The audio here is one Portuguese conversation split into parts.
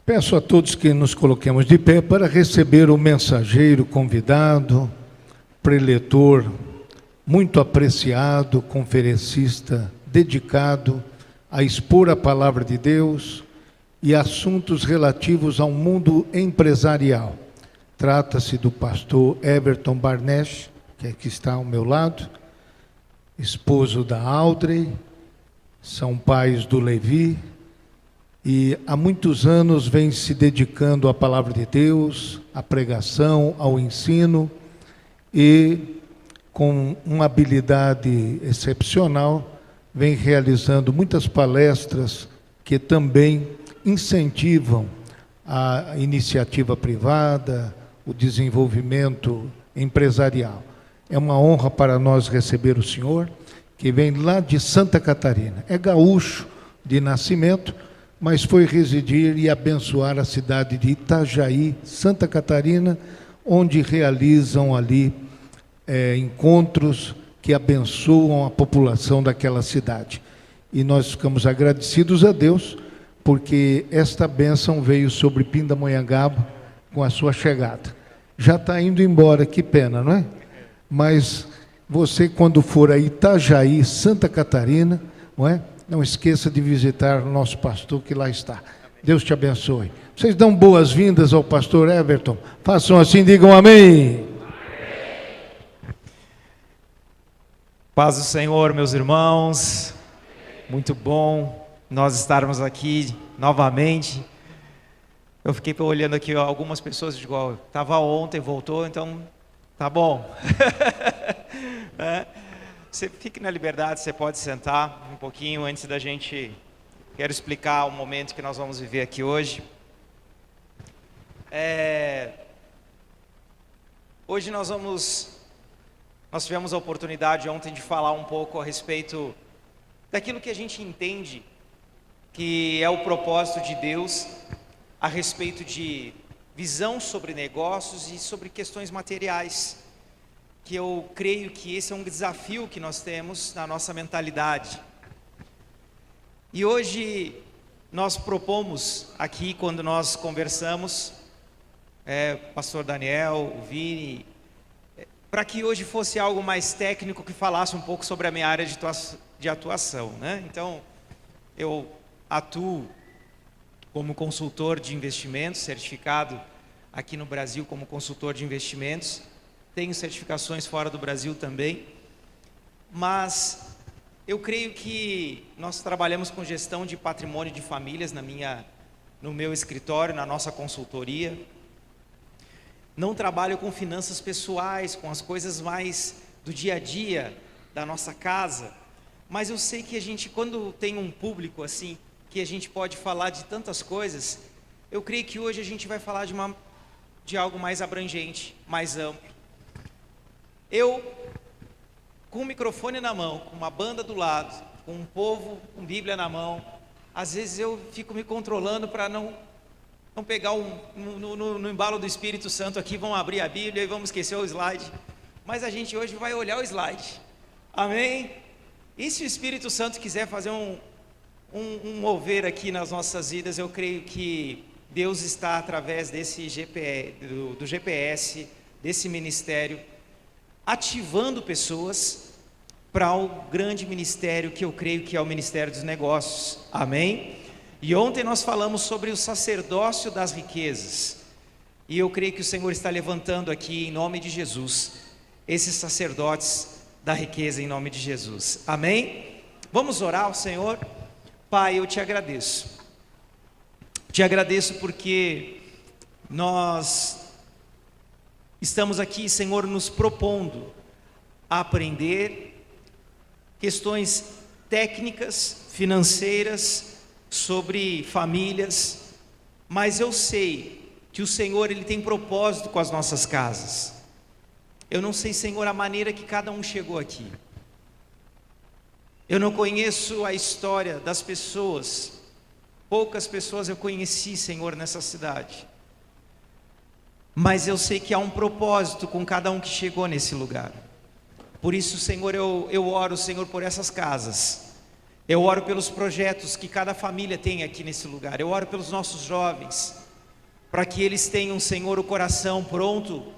Peço a todos que nos coloquemos de pé para receber o mensageiro convidado, preletor, muito apreciado, conferencista, dedicado a expor a palavra de Deus e assuntos relativos ao mundo empresarial. Trata-se do pastor Everton Barnesch, que aqui está ao meu lado, esposo da Audrey, são pais do Levi, e há muitos anos vem se dedicando à palavra de Deus, à pregação, ao ensino, e com uma habilidade excepcional, vem realizando muitas palestras que também incentivam a iniciativa privada, o desenvolvimento empresarial. É uma honra para nós receber o senhor, que vem lá de Santa Catarina. É gaúcho de nascimento, mas foi residir e abençoar a cidade de Itajaí, Santa Catarina, onde realizam ali encontros que abençoam a população daquela cidade. E nós ficamos agradecidos a Deus, porque esta bênção veio sobre Pindamonhangaba com a sua chegada. Já está indo embora, que pena, não é? Mas você, quando for a Itajaí, Santa Catarina, não é? Não esqueça de visitar o nosso pastor que lá está. Deus te abençoe. Vocês dão boas-vindas ao pastor Everton. Façam assim, digam amém. Paz do Senhor, meus irmãos. Muito bom nós estarmos aqui novamente. Eu fiquei olhando aqui algumas pessoas, digo, estava ontem, voltou, então tá bom. Você fique na liberdade, você pode sentar um pouquinho antes da gente... Quero explicar o momento que nós vamos viver aqui hoje. Hoje nós tivemos a oportunidade ontem de falar um pouco a respeito daquilo que a gente entende que é o propósito de Deus a respeito de visão sobre negócios e sobre questões materiais, que eu creio que esse é um desafio que nós temos na nossa mentalidade. E hoje nós propomos aqui, quando nós conversamos, pastor Daniel, o Vini, para que hoje fosse algo mais técnico, que falasse um pouco sobre a minha área de atuação, né? Então, eu atuo como consultor de investimentos, certificado aqui no Brasil como consultor de investimentos, tenho certificações fora do Brasil também, mas eu creio que nós trabalhamos com gestão de patrimônio de famílias no meu escritório, na nossa consultoria. Não trabalho com finanças pessoais, com as coisas mais do dia a dia da nossa casa, mas eu sei que a gente, quando tem um público assim, que a gente pode falar de tantas coisas, eu creio que hoje a gente vai falar de algo mais abrangente, mais amplo. Eu, com o microfone na mão, com uma banda do lado, com um povo com Bíblia na mão, às vezes eu fico me controlando para não pegar no embalo do Espírito Santo aqui, vamos abrir a Bíblia e vamos esquecer o slide. Mas a gente hoje vai olhar o slide. Amém? E se o Espírito Santo quiser fazer um mover aqui nas nossas vidas, eu creio que Deus está através desse do GPS, desse ministério, ativando pessoas para o grande ministério que eu creio que é o ministério dos negócios. Amém? E ontem nós falamos sobre o sacerdócio das riquezas, e eu creio que o Senhor está levantando aqui em nome de Jesus esses sacerdotes da riqueza em nome de Jesus. Amém? Vamos orar ao Senhor. Pai, eu te agradeço porque nós estamos aqui, Senhor, nos propondo a aprender questões técnicas, financeiras, sobre famílias, mas eu sei que o Senhor, Ele tem propósito com as nossas casas. Eu não sei, Senhor, a maneira que cada um chegou aqui. Eu não conheço a história das pessoas, poucas pessoas eu conheci, Senhor, nessa cidade. Mas eu sei que há um propósito com cada um que chegou nesse lugar. Por isso, Senhor, eu oro, Senhor, por essas casas Eu oro pelos projetos que cada família tem aqui nesse lugar. Eu oro pelos nossos jovens, para que eles tenham, Senhor, o coração pronto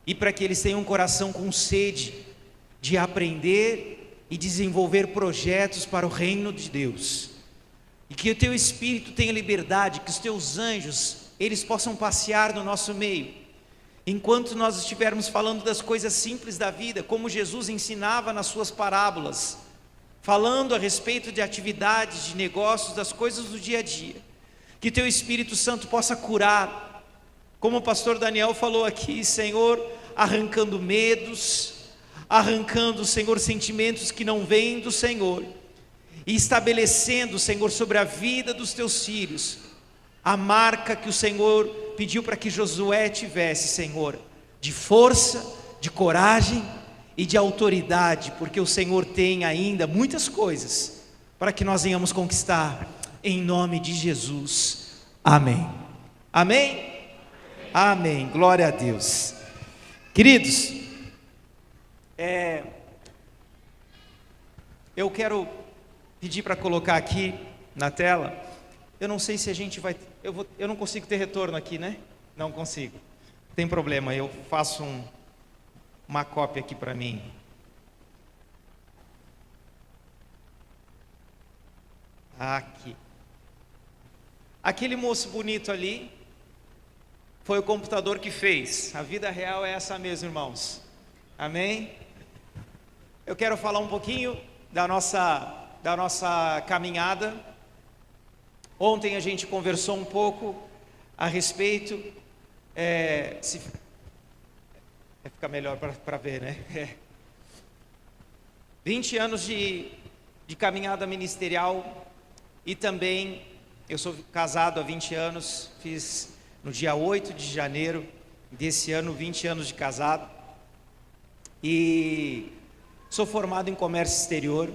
e para que eles tenham um coração com sede de aprender e desenvolver projetos para o reino de Deus. E que o Teu Espírito tenha liberdade, que os Teus anjos, eles possam passear no nosso meio. Enquanto nós estivermos falando das coisas simples da vida, como Jesus ensinava nas suas parábolas, falando a respeito de atividades, de negócios, das coisas do dia a dia, que Teu Espírito Santo possa curar, como o pastor Daniel falou aqui, Senhor, arrancando medos, arrancando, Senhor, sentimentos que não vêm do Senhor, e estabelecendo, Senhor, sobre a vida dos Teus filhos, a marca que o Senhor pediu para que Josué tivesse, Senhor, de força, de coragem e de autoridade, porque o Senhor tem ainda muitas coisas para que nós venhamos conquistar, em nome de Jesus, amém. Amém? Amém, glória a Deus. Queridos, eu quero pedir para colocar aqui na tela. Eu não sei se a gente vai, eu não consigo ter retorno aqui, né? Não consigo, tem problema, eu faço uma cópia aqui para mim. Aqui. Aquele moço bonito ali foi o computador que fez. A vida real é essa mesmo, irmãos. Amém? Eu quero falar um pouquinho da nossa caminhada. Ontem a gente conversou um pouco a respeito, fica melhor para ver, né? 20 anos de caminhada ministerial, e também eu sou casado há 20 anos, fiz no dia 8 de janeiro desse ano 20 anos de casado, e sou formado em comércio exterior,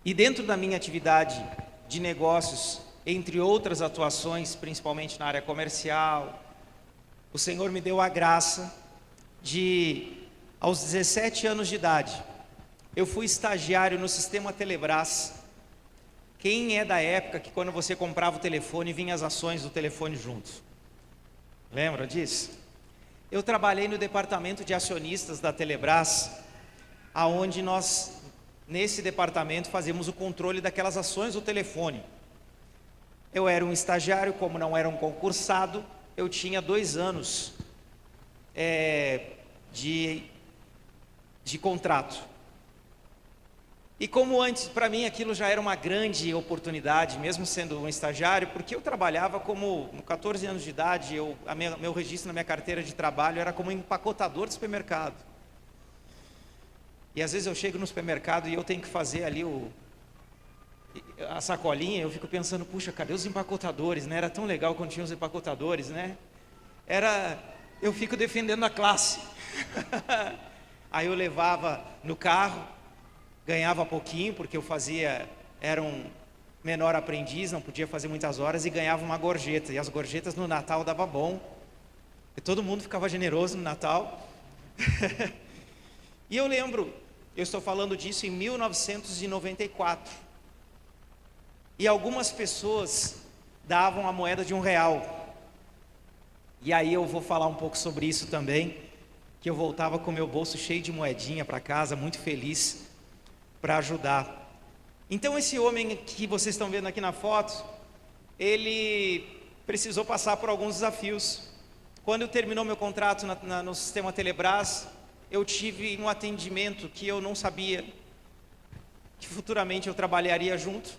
e dentro da minha atividade de negócios, entre outras atuações, principalmente na área comercial, o Senhor me deu a graça de, aos 17 anos de idade, eu fui estagiário no sistema Telebrás. Quem é da época que quando você comprava o telefone, vinha as ações do telefone junto? Lembra disso? Eu trabalhei no departamento de acionistas da Telebrás, aonde nós, nesse departamento, fazemos o controle daquelas ações do telefone. Eu era um estagiário, como não era um concursado, eu tinha 2 anos de contrato. E como antes, para mim aquilo já era uma grande oportunidade, mesmo sendo um estagiário, porque eu trabalhava como, com 14 anos de idade, meu registro na minha carteira de trabalho era como empacotador de supermercado. E às vezes eu chego no supermercado e eu tenho que fazer ali a sacolinha, eu fico pensando, puxa, cadê os empacotadores, né? Era tão legal quando tinha os empacotadores, né? Eu fico defendendo a classe. Aí eu levava no carro, ganhava pouquinho, porque era um menor aprendiz, não podia fazer muitas horas, e ganhava uma gorjeta, e as gorjetas no Natal dava bom, e todo mundo ficava generoso no Natal. E eu lembro, eu estou falando disso em 1994, e algumas pessoas davam a moeda de R$1, e aí eu vou falar um pouco sobre isso também, que eu voltava com meu bolso cheio de moedinha para casa, muito feliz, para ajudar. Então esse homem que vocês estão vendo aqui na foto, ele precisou passar por alguns desafios. Quando terminou meu contrato no sistema Telebrás, eu tive um atendimento que eu não sabia que futuramente eu trabalharia junto.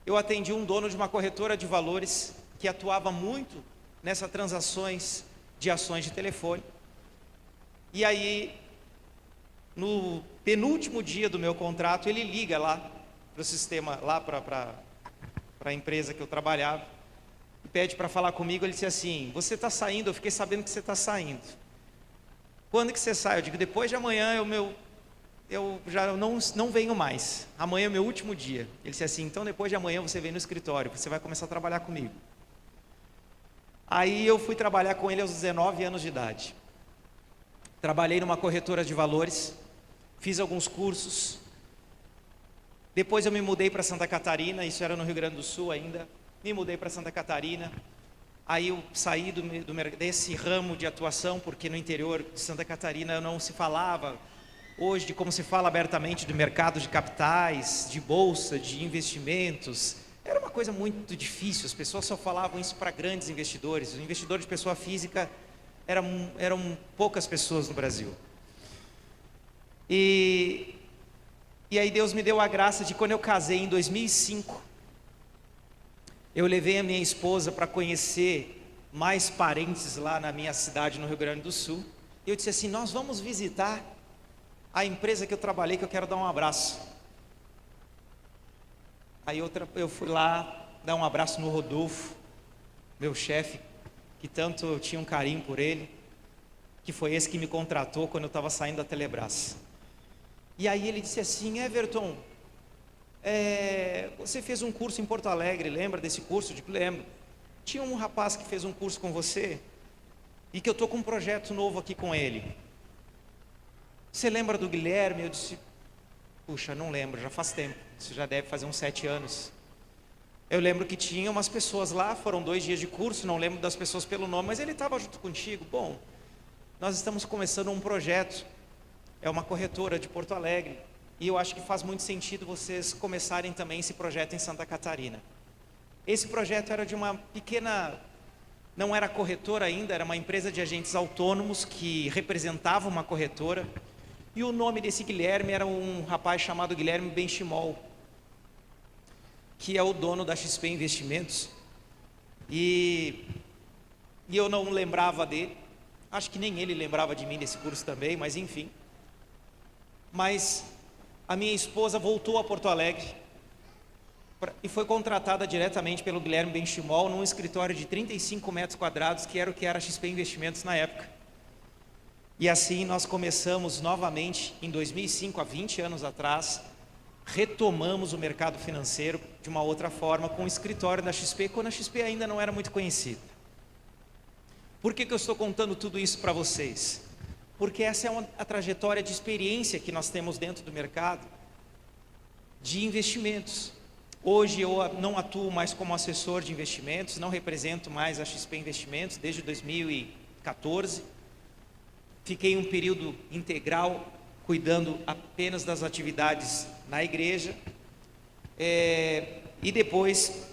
Eu atendi um dono de uma corretora de valores que atuava muito nessas transações de ações de telefone. E aí, no penúltimo dia do meu contrato, ele liga lá para o sistema, lá para a empresa que eu trabalhava, e pede para falar comigo. Ele disse assim: você está saindo? Eu fiquei sabendo que você está saindo. Quando que você sai? Eu digo: depois de amanhã eu já não venho mais. Amanhã é meu último dia. Ele disse assim: então depois de amanhã você vem no escritório, você vai começar a trabalhar comigo. Aí eu fui trabalhar com ele aos 19 anos de idade. Trabalhei numa corretora de valores, fiz alguns cursos, Depois eu me mudei para Santa Catarina, isso era no Rio Grande do Sul ainda. Me mudei para Santa Catarina. Aí eu saí desse ramo de atuação, porque no interior de Santa Catarina não se falava hoje de como se fala abertamente do mercado de capitais, de bolsa, de investimentos. Era uma coisa muito difícil, as pessoas só falavam isso para grandes investidores. O investidor de pessoa física eram poucas pessoas no Brasil. E aí Deus me deu a graça de, quando eu casei em 2005, eu levei a minha esposa para conhecer mais parentes lá na minha cidade, no Rio Grande do Sul. E eu disse assim: nós vamos visitar a empresa que eu trabalhei, que eu quero dar um abraço. Aí eu fui lá dar um abraço no Rodolfo, meu chefe, que tanto eu tinha um carinho por ele, que foi esse que me contratou quando eu estava saindo da Telebrás. E aí ele disse assim: Everton, você fez um curso em Porto Alegre, lembra desse curso? Eu digo: lembro. Tinha um rapaz que fez um curso com você, e que eu estou com um projeto novo aqui com ele. Você lembra do Guilherme? Eu disse: puxa, não lembro, já faz tempo, isso já deve fazer uns 7 anos. Eu lembro que tinha umas pessoas lá, foram 2 dias de curso, não lembro das pessoas pelo nome, mas ele estava junto contigo. Bom, nós estamos começando um projeto, é uma corretora de Porto Alegre, e eu acho que faz muito sentido vocês começarem também esse projeto em Santa Catarina. Esse projeto era de uma pequena, não era corretora ainda, era uma empresa de agentes autônomos que representava uma corretora, e o nome desse Guilherme era um rapaz chamado Guilherme Benchimol, que é o dono da XP Investimentos, e eu não lembrava dele, acho que nem ele lembrava de mim nesse curso também, mas enfim. Mas a minha esposa voltou a Porto Alegre e foi contratada diretamente pelo Guilherme Benchimol num escritório de 35 metros quadrados, que era o que era a XP Investimentos na época. E assim nós começamos novamente em 2005, há 20 anos atrás, retomamos o mercado financeiro de uma outra forma, com o escritório da XP, quando a XP ainda não era muito conhecida. Por que eu estou contando tudo isso para vocês? Porque essa é a trajetória de experiência que nós temos dentro do mercado de investimentos. Hoje eu não atuo mais como assessor de investimentos, não represento mais a XP Investimentos desde 2014. Fiquei um período integral cuidando apenas das atividades na igreja, e depois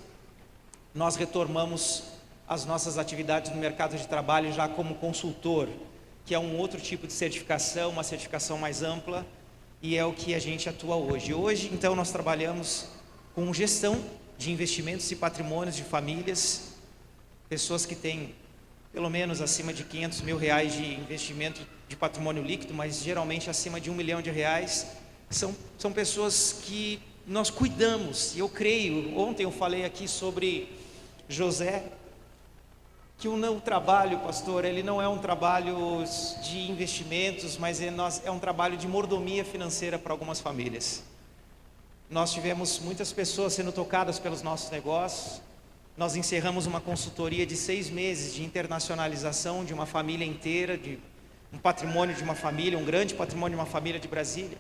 nós retomamos as nossas atividades no mercado de trabalho já como consultor, que é um outro tipo de certificação, uma certificação mais ampla, e é o que a gente atua hoje. Hoje, então, nós trabalhamos com gestão de investimentos e patrimônios de famílias, pessoas que têm pelo menos acima de R$500 mil de investimento de patrimônio líquido, mas geralmente acima de R$1 milhão. São pessoas que nós cuidamos, e eu creio, ontem eu falei aqui sobre José, que o meu trabalho, pastor, ele não é um trabalho de investimentos, mas é um trabalho de mordomia financeira para algumas famílias. Nós tivemos muitas pessoas sendo tocadas pelos nossos negócios. Nós encerramos uma consultoria de 6 meses de internacionalização de uma família inteira, de um patrimônio de uma família, um grande patrimônio de uma família de Brasília.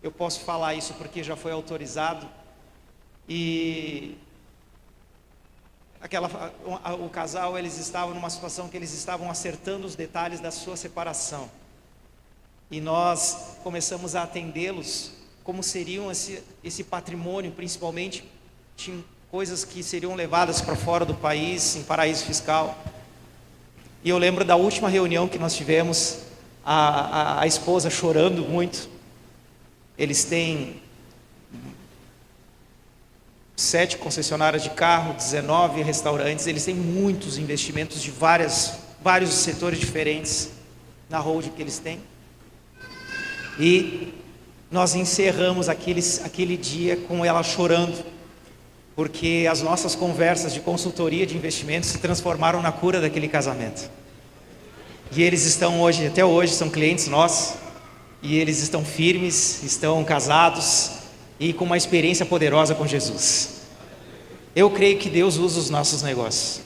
Eu posso falar isso porque já foi autorizado. E o casal, eles estavam numa situação que eles estavam acertando os detalhes da sua separação. E nós começamos a atendê-los como seriam esse patrimônio, principalmente tinham coisas que seriam levadas para fora do país, em paraíso fiscal. E eu lembro da última reunião que nós tivemos, a esposa chorando muito. Eles têm 7 concessionárias de carro, 19 restaurantes, eles têm muitos investimentos de vários setores diferentes na holding que eles têm. E nós encerramos aquele dia com ela chorando, porque as nossas conversas de consultoria de investimentos se transformaram na cura daquele casamento. E eles estão hoje, até hoje, são clientes nossos, e eles estão firmes, estão casados e com uma experiência poderosa com Jesus. Eu creio que Deus usa os nossos negócios.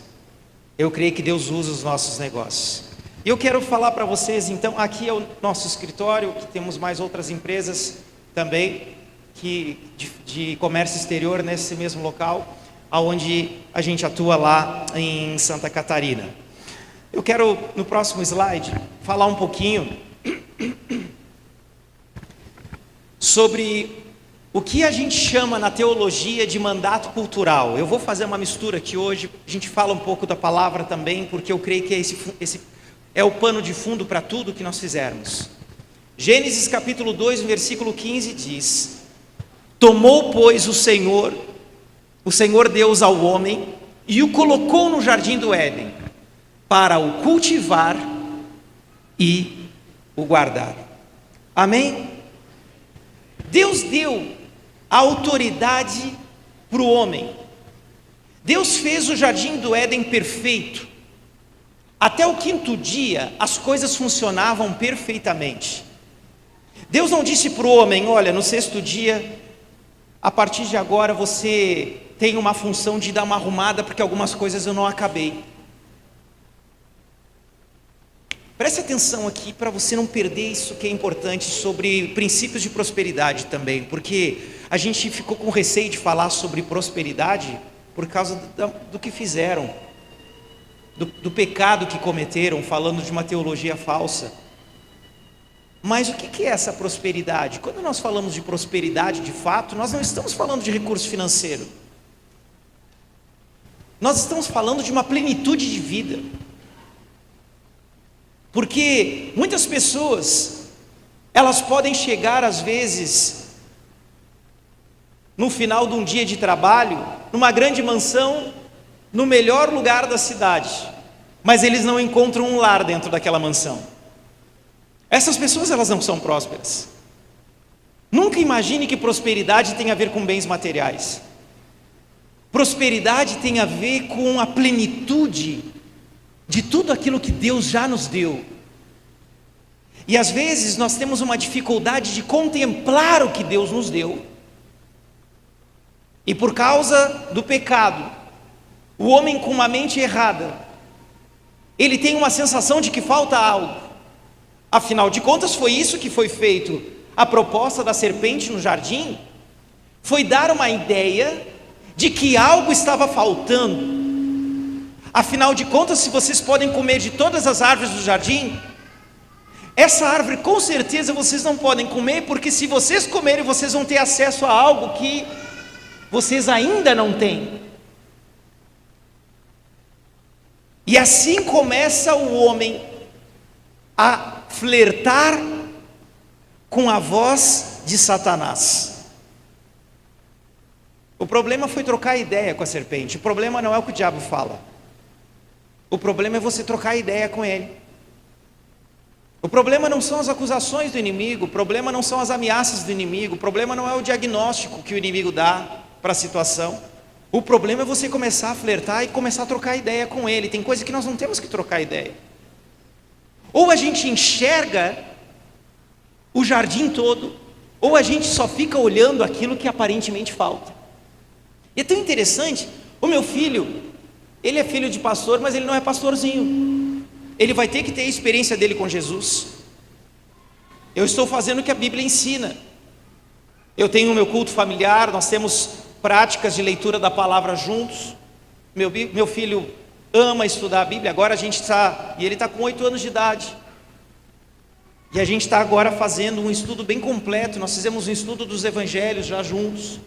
Eu creio que Deus usa os nossos negócios. E eu quero falar para vocês, então, aqui é o nosso escritório, que temos mais outras empresas também. de comércio exterior nesse mesmo local, onde a gente atua lá em Santa Catarina. Eu quero, no próximo slide, falar um pouquinho sobre o que a gente chama na teologia de mandato cultural. Eu vou fazer uma mistura aqui hoje, a gente fala um pouco da palavra também, porque eu creio que esse é o pano de fundo para tudo que nós fizermos. Gênesis capítulo 2, versículo 15 diz: tomou, pois, o Senhor Deus ao homem e o colocou no jardim do Éden para o cultivar e o guardar. Amém? Deus deu a autoridade para o homem. Deus fez o jardim do Éden perfeito. Até o 5º dia as coisas funcionavam perfeitamente. Deus não disse para o homem: olha, no 6º dia, a partir de agora você tem uma função de dar uma arrumada, porque algumas coisas eu não acabei. Preste atenção aqui para você não perder isso que é importante sobre princípios de prosperidade também, porque a gente ficou com receio de falar sobre prosperidade por causa do que fizeram, do pecado que cometeram, falando de uma teologia falsa. Mas o que é essa prosperidade? Quando nós falamos de prosperidade de fato, nós não estamos falando de recurso financeiro. Nós estamos falando de uma plenitude de vida. Porque muitas pessoas, elas podem chegar às vezes, no final de um dia de trabalho, numa grande mansão, no melhor lugar da cidade, mas eles não encontram um lar dentro daquela mansão. Essas pessoas, elas não são prósperas. Nunca imagine que prosperidade tem a ver com bens materiais. Prosperidade tem a ver com a plenitude de tudo aquilo que Deus já nos deu. E às vezes nós temos uma dificuldade de contemplar o que Deus nos deu. E por causa do pecado, o homem com uma mente errada, ele tem uma sensação de que falta algo. Afinal de contas, foi isso que foi feito. A proposta da serpente no jardim foi dar uma ideia de que algo estava faltando. Afinal de contas, se vocês podem comer de todas as árvores do jardim, essa árvore com certeza vocês não podem comer, porque se vocês comerem, vocês vão ter acesso a algo que vocês ainda não têm. E assim começa o homem a flertar com a voz de Satanás. O problema foi trocar ideia com a serpente. O problema não é o que o diabo fala. O problema é você trocar ideia com ele. O problema não são as acusações do inimigo, o problema não são as ameaças do inimigo, o problema não é o diagnóstico que o inimigo dá para a situação. O problema é você começar a flertar e começar a trocar ideia com ele. Tem coisa que nós não temos que trocar ideia. Ou a gente enxerga o jardim todo, ou a gente só fica olhando aquilo que aparentemente falta. E é tão interessante, o meu filho, ele é filho de pastor, mas ele não é pastorzinho. Ele vai ter que ter a experiência dele com Jesus. Eu estou fazendo o que a Bíblia ensina. Eu tenho o meu culto familiar, nós temos práticas de leitura da palavra juntos. Meu filho ama estudar a Bíblia. Agora ele está com 8 anos de idade. E a gente está agora fazendo um estudo bem completo. Nós fizemos um estudo dos evangelhos já juntos.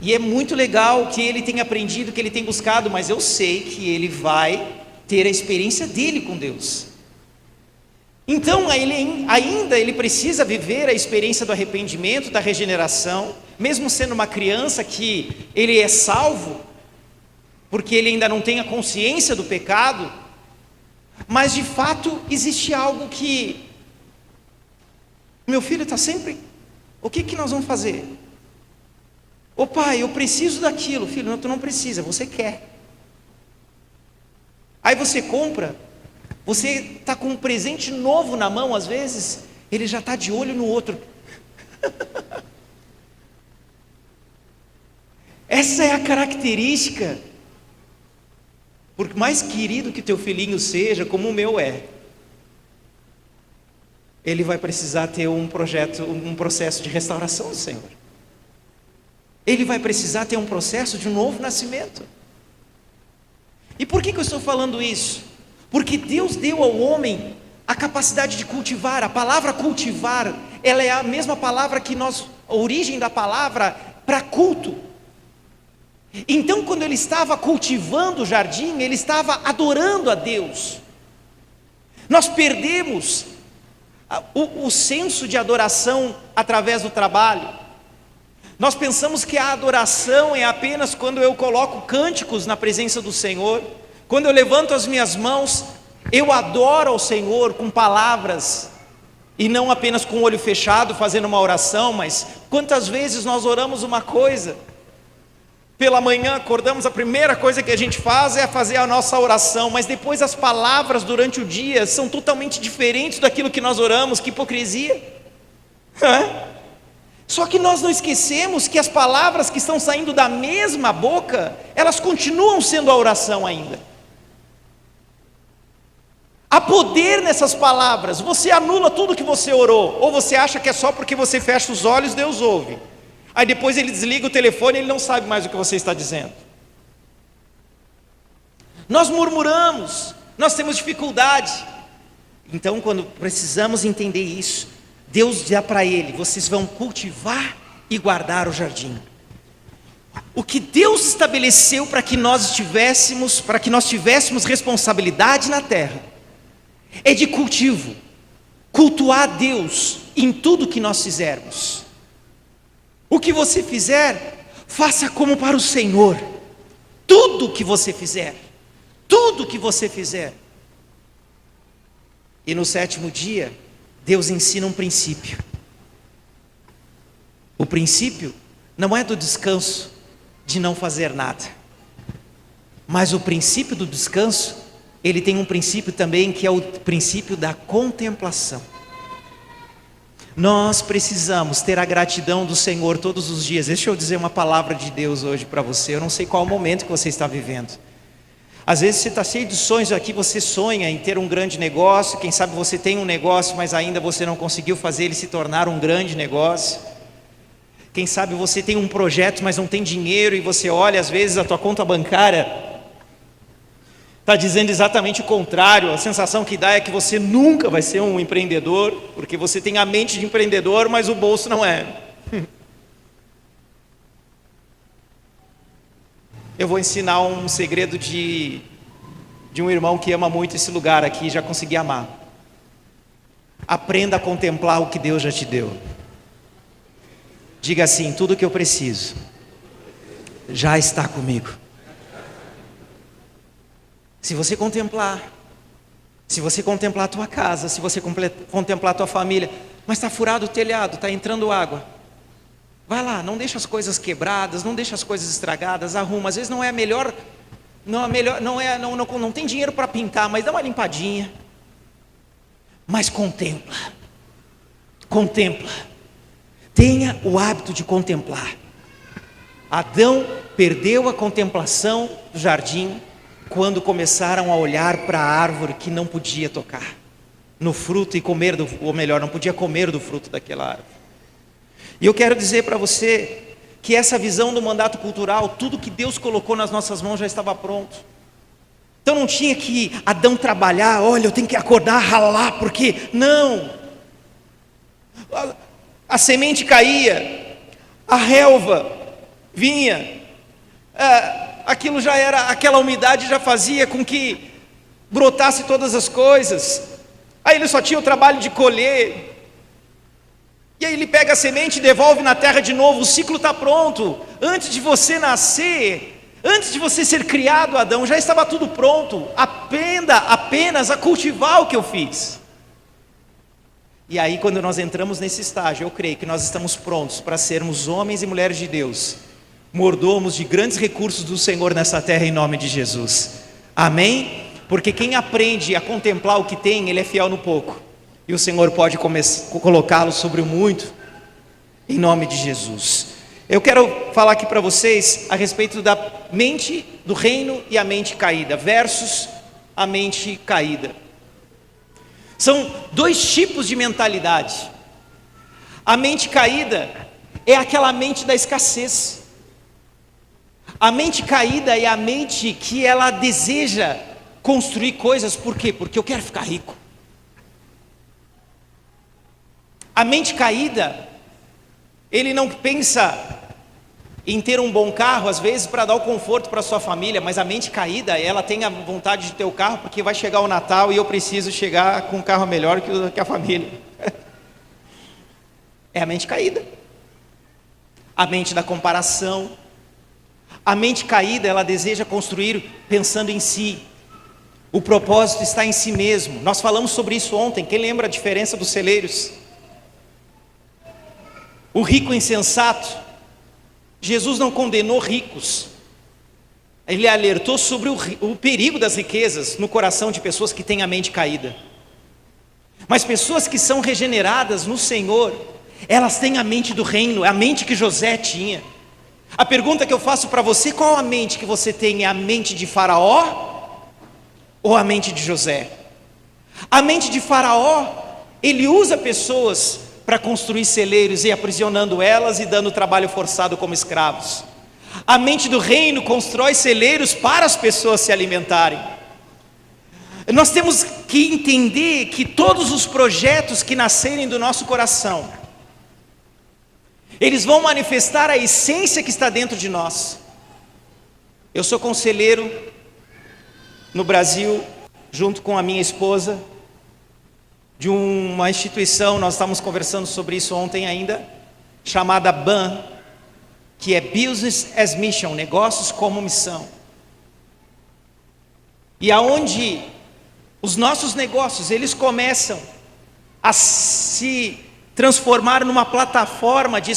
E é muito legal que ele tenha aprendido, que ele tenha buscado, mas eu sei que ele vai ter a experiência dele com Deus. Então ele precisa viver a experiência do arrependimento, da regeneração, mesmo sendo uma criança que ele é salvo, porque ele ainda não tem a consciência do pecado, mas de fato existe algo que meu filho está sempre, o que nós vamos fazer? Ô pai, eu preciso daquilo. Filho, não, tu não precisa, você quer. Aí você compra, você está com um presente novo na mão, às vezes, ele já está de olho no outro. Essa é a característica, por mais querido que teu filhinho seja, como o meu é. ele vai precisar ter um processo de restauração do Senhor. Ele vai precisar ter um processo de um novo nascimento. E por que eu estou falando isso? Porque Deus deu ao homem a capacidade de cultivar. A palavra cultivar, ela é a mesma palavra que a origem da palavra para culto. Então, quando ele estava cultivando o jardim, ele estava adorando a Deus. Nós perdemos o senso de adoração através do trabalho. Nós pensamos que a adoração é apenas quando eu coloco cânticos na presença do Senhor, quando eu levanto as minhas mãos, eu adoro ao Senhor com palavras, e não apenas com o olho fechado fazendo uma oração. Mas quantas vezes nós oramos uma coisa, pela manhã acordamos, a primeira coisa que a gente faz é fazer a nossa oração, mas depois as palavras durante o dia são totalmente diferentes daquilo que nós oramos. Que hipocrisia! Só que nós não esquecemos que as palavras que estão saindo da mesma boca, elas continuam sendo a oração ainda. Há poder nessas palavras. Você anula tudo que você orou, ou você acha que é só porque você fecha os olhos, Deus ouve. Aí depois ele desliga o telefone e ele não sabe mais o que você está dizendo. Nós murmuramos, nós temos dificuldade. Então, quando precisamos entender isso, Deus dá para ele: vocês vão cultivar e guardar o jardim. O que Deus estabeleceu para que nós tivéssemos responsabilidade na terra, é de cultivo, cultuar a Deus em tudo que nós fizermos. O que você fizer, faça como para o Senhor. Tudo que você fizer, tudo que você fizer. E no 7º dia, Deus ensina um princípio. O princípio não é do descanso, de não fazer nada, mas o princípio do descanso, ele tem um princípio também, que é o princípio da contemplação. Nós precisamos ter a gratidão do Senhor todos os dias. Deixa eu dizer uma palavra de Deus hoje para você. Eu não sei qual o momento que você está vivendo. Às vezes você está cheio de sonhos aqui, você sonha em ter um grande negócio. Quem sabe você tem um negócio, mas ainda você não conseguiu fazer ele se tornar um grande negócio. Quem sabe você tem um projeto, mas não tem dinheiro, e você olha às vezes a tua conta bancária, está dizendo exatamente o contrário. A sensação que dá é que você nunca vai ser um empreendedor, porque você tem a mente de empreendedor, mas o bolso não é. Eu vou ensinar um segredo de um irmão que ama muito esse lugar aqui, já consegui amar. Aprenda a contemplar o que Deus já te deu. Diga assim: tudo que eu preciso já está comigo. Se você contemplar a tua casa, se você contemplar a tua família, mas está furado o telhado, está entrando água, vai lá, não deixa as coisas quebradas, não deixa as coisas estragadas, arruma. Às vezes não tem dinheiro para pintar, mas dá uma limpadinha. Mas contempla, tenha o hábito de contemplar. Adão perdeu a contemplação do jardim quando começaram a olhar para a árvore que não podia tocar no fruto e comer não podia comer do fruto daquela árvore. E eu quero dizer para você que essa visão do mandato cultural, tudo que Deus colocou nas nossas mãos já estava pronto. Então não tinha que Adão trabalhar, olha, eu tenho que acordar, ralar, porque não. A semente caía, a relva vinha, aquilo já era, aquela umidade já fazia com que brotasse todas as coisas. Aí ele só tinha o trabalho de colher. E aí ele pega a semente e devolve na terra de novo. O ciclo está pronto. Antes de você nascer, antes de você ser criado, Adão, já estava tudo pronto. Aprenda apenas a cultivar o que eu fiz. E aí, quando nós entramos nesse estágio, eu creio que nós estamos prontos para sermos homens e mulheres de Deus, mordomos de grandes recursos do Senhor nessa terra, em nome de Jesus. Amém? Porque quem aprende a contemplar o que tem, ele é fiel no pouco, e o Senhor pode colocá-lo sobre o muito, em nome de Jesus. Eu quero falar aqui para vocês a respeito da mente do reino e a mente caída, versus a mente caída. São dois tipos de mentalidade. A mente caída é aquela mente da escassez. A mente caída é a mente que ela deseja construir coisas, por quê? Porque eu quero ficar rico. A mente caída, ele não pensa em ter um bom carro, às vezes para dar o conforto para sua família, mas a mente caída, ela tem a vontade de ter o carro, porque vai chegar o Natal e eu preciso chegar com um carro melhor que a família. É a mente caída. A mente da comparação. A mente caída, ela deseja construir pensando em si. O propósito está em si mesmo. Nós falamos sobre isso ontem. Quem lembra a diferença dos celeiros? O rico insensato. Jesus não condenou ricos. Ele alertou sobre o perigo das riquezas no coração de pessoas que têm a mente caída. Mas pessoas que são regeneradas no Senhor, elas têm a mente do reino, a mente que José tinha. A pergunta que eu faço para você: qual a mente que você tem? É a mente de Faraó ou a mente de José? A mente de Faraó, ele usa pessoas para construir celeiros e aprisionando elas e dando trabalho forçado como escravos. A mente do reino constrói celeiros para as pessoas se alimentarem. Nós temos que entender que todos os projetos que nascerem do nosso coração, eles vão manifestar a essência que está dentro de nós. Eu sou conselheiro no Brasil, junto com a minha esposa, de uma instituição, nós estávamos conversando sobre isso ontem ainda, chamada BAM, que é Business as Mission, negócios como missão. E aonde os nossos negócios, eles começam a se transformar numa plataforma de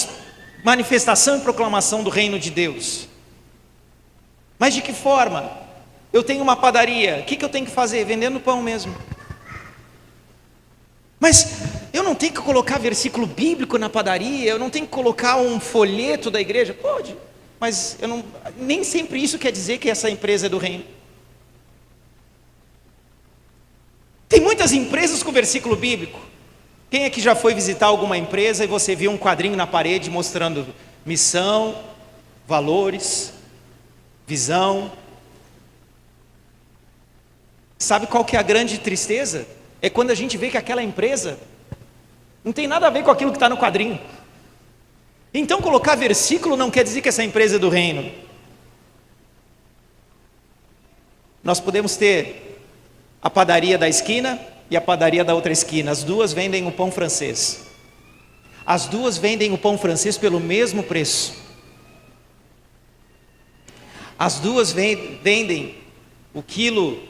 manifestação e proclamação do reino de Deus. Mas de que forma? Eu tenho uma padaria, o que eu tenho que fazer? Vendendo pão mesmo. Mas eu não tenho que colocar versículo bíblico na padaria, eu não tenho que colocar um folheto da igreja? Pode, mas nem sempre isso quer dizer que essa empresa é do reino. Tem muitas empresas com versículo bíblico. Quem é que já foi visitar alguma empresa e você viu um quadrinho na parede mostrando missão, valores, visão? Sabe qual que é a grande tristeza? É quando a gente vê que aquela empresa não tem nada a ver com aquilo que está no quadrinho. Então colocar versículo não quer dizer que essa empresa é do reino. Nós podemos ter a padaria da esquina e a padaria da outra esquina. As duas vendem o pão francês. As duas vendem o pão francês pelo mesmo preço. As duas vendem o quilo,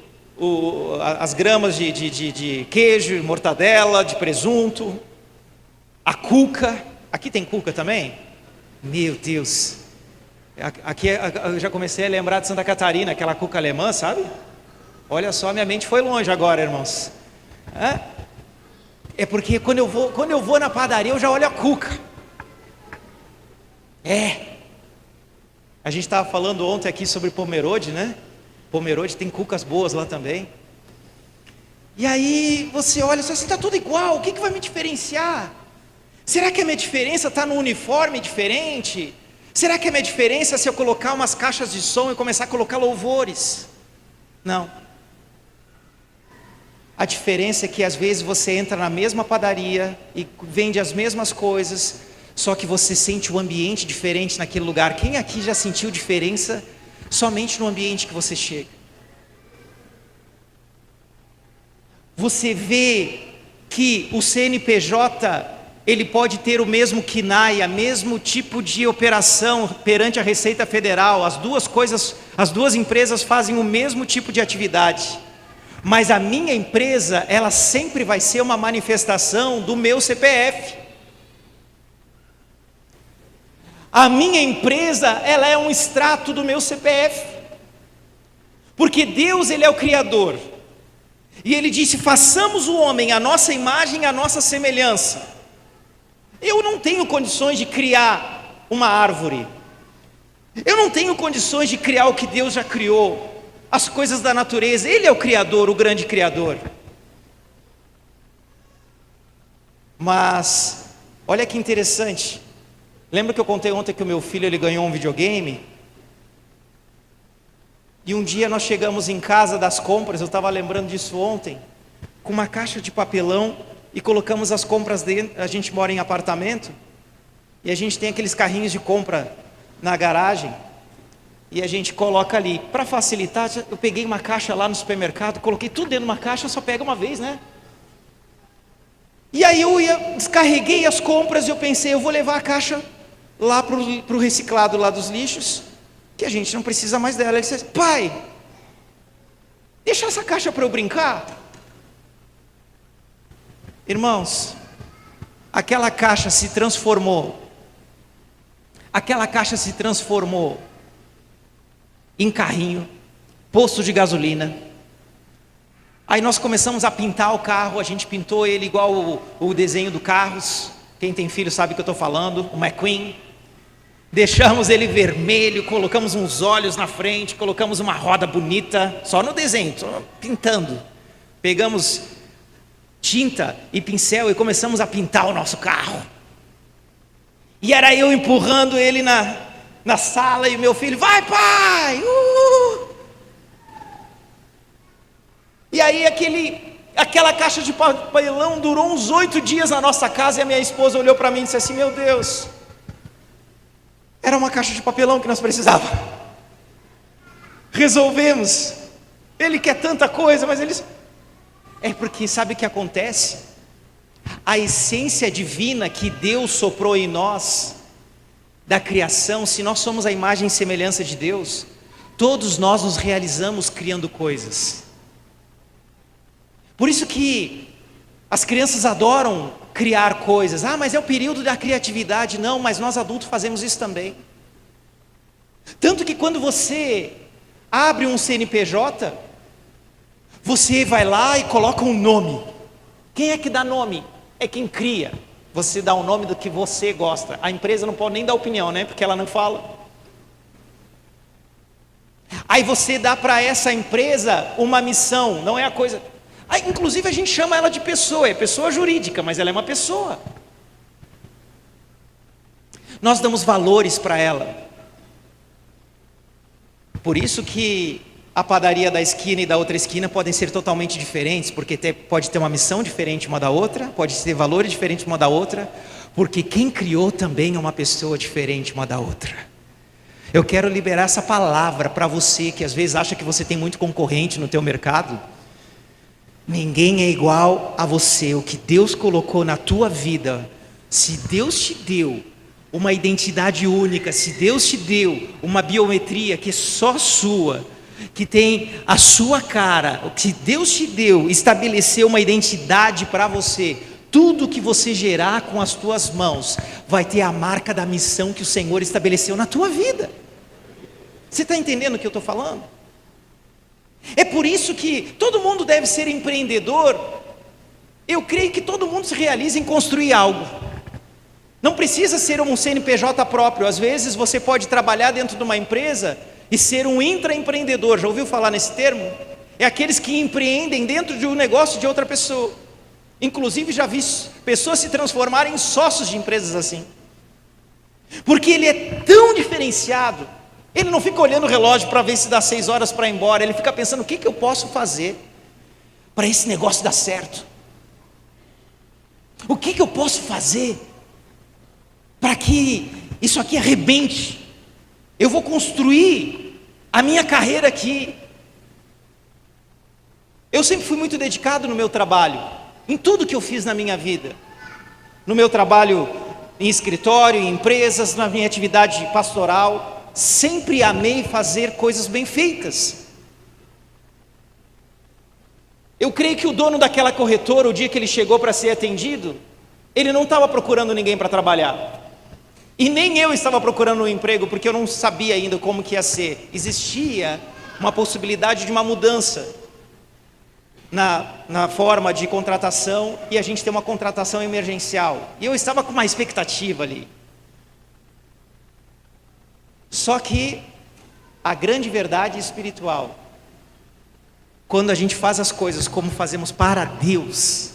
as gramas de queijo, mortadela, de presunto, a cuca. Aqui tem cuca também? Meu Deus. Aqui eu já comecei a lembrar de Santa Catarina, aquela cuca alemã, sabe? Olha só, minha mente foi longe agora, irmãos. É porque quando eu vou na padaria, eu já olho a cuca. A gente estava falando ontem aqui sobre Pomerode, né? Pomerode tem cucas boas lá também. E aí você olha, assim, está tudo igual, o que vai me diferenciar? Será que a minha diferença está no uniforme diferente? Será que a minha diferença é se eu colocar umas caixas de som e começar a colocar louvores? Não. A diferença é que às vezes você entra na mesma padaria e vende as mesmas coisas, só que você sente o ambiente diferente naquele lugar. Quem aqui já sentiu diferença somente no ambiente que você chega? Você vê que o CNPJ, ele pode ter o mesmo KNAI, o mesmo tipo de operação perante a Receita Federal. As duas empresas fazem o mesmo tipo de atividade. Mas a minha empresa, ela sempre vai ser uma manifestação do meu CPF. A minha empresa, ela é um extrato do meu CPF. Porque Deus, Ele é o Criador. E Ele disse, façamos o homem à nossa imagem, à nossa semelhança. Eu não tenho condições de criar uma árvore. Eu não tenho condições de criar o que Deus já criou. As coisas da natureza. Ele é o Criador, o grande Criador. Mas olha que interessante. Lembra que eu contei ontem que o meu filho ele ganhou um videogame? E um dia nós chegamos em casa das compras, eu estava lembrando disso ontem, com uma caixa de papelão e colocamos as compras dentro. A gente mora em apartamento e a gente tem aqueles carrinhos de compra na garagem e a gente coloca ali. Para facilitar, eu peguei uma caixa lá no supermercado, coloquei tudo dentro de uma caixa, só pega uma vez, né? E aí descarreguei as compras e eu pensei, eu vou levar a caixa lá para o reciclado lá dos lixos, que a gente não precisa mais dela. Ele disse: pai, deixa essa caixa para eu brincar. Irmãos, aquela caixa se transformou em carrinho, posto de gasolina. Aí nós começamos a pintar o carro, a gente pintou ele igual o desenho do Carros. Quem tem filho sabe o que eu estou falando, o McQueen. Deixamos ele vermelho, colocamos uns olhos na frente, colocamos uma roda bonita, só no desenho, só pintando. Pegamos tinta e pincel e começamos a pintar o nosso carro. E era eu empurrando ele na sala e meu filho: vai, pai! E aí aquela caixa de papelão durou uns 8 dias na nossa casa, e a minha esposa olhou para mim e disse assim: meu Deus, era uma caixa de papelão que nós precisávamos. Resolvemos. Ele quer tanta coisa, mas ele... É porque sabe o que acontece? A essência divina que Deus soprou em nós, da criação, se nós somos a imagem e semelhança de Deus, todos nós nos realizamos criando coisas. Por isso que as crianças adoram criar coisas. Ah, mas é o período da criatividade. Não, mas nós adultos fazemos isso também. Tanto que quando você abre um CNPJ, você vai lá e coloca um nome. Quem é que dá nome? É quem cria. Você dá o nome do que você gosta. A empresa não pode nem dar opinião, né? Porque ela não fala. Aí você dá para essa empresa uma missão. Não é a coisa... Aí, inclusive a gente chama ela de pessoa. É pessoa jurídica, mas ela é uma pessoa. Nós damos valores para ela. Por isso que a padaria da esquina e da outra esquina podem ser totalmente diferentes, porque pode ter uma missão diferente uma da outra, pode ter valores diferentes uma da outra, porque quem criou também é uma pessoa diferente uma da outra. Eu quero liberar essa palavra para você que às vezes acha que você tem muito concorrente no teu mercado. Ninguém é igual a você. O que Deus colocou na tua vida, se Deus te deu uma identidade única, se Deus te deu uma biometria que é só sua, que tem a sua cara, o que Deus te deu, estabeleceu uma identidade para você, tudo que você gerar com as tuas mãos vai ter a marca da missão que o Senhor estabeleceu na tua vida. Você está entendendo o que eu estou falando? É por isso que todo mundo deve ser empreendedor. Eu creio que todo mundo se realiza em construir algo. Não precisa ser um CNPJ próprio. Às vezes você pode trabalhar dentro de uma empresa e ser um intraempreendedor. Já ouviu falar nesse termo? É aqueles que empreendem dentro de um negócio de outra pessoa. Inclusive já vi pessoas se transformarem em sócios de empresas assim. Porque ele é tão diferenciado. Ele não fica olhando o relógio para ver se dá 6 horas para ir embora. Ele fica pensando: o que eu posso fazer para esse negócio dar certo? O que eu posso fazer para que isso aqui arrebente? Eu vou construir a minha carreira aqui. Eu sempre fui muito dedicado no meu trabalho, em tudo que eu fiz na minha vida. No meu trabalho em escritório, em empresas, na minha atividade pastoral. Sempre amei fazer coisas bem feitas. Eu creio que o dono daquela corretora, o dia que ele chegou para ser atendido, ele não estava procurando ninguém para trabalhar. E nem eu estava procurando um emprego, porque eu não sabia ainda como que ia ser. Existia uma possibilidade de uma mudança na forma de contratação, e a gente tem uma contratação emergencial. E eu estava com uma expectativa ali. Só que a grande verdade espiritual, quando a gente faz as coisas como fazemos para Deus,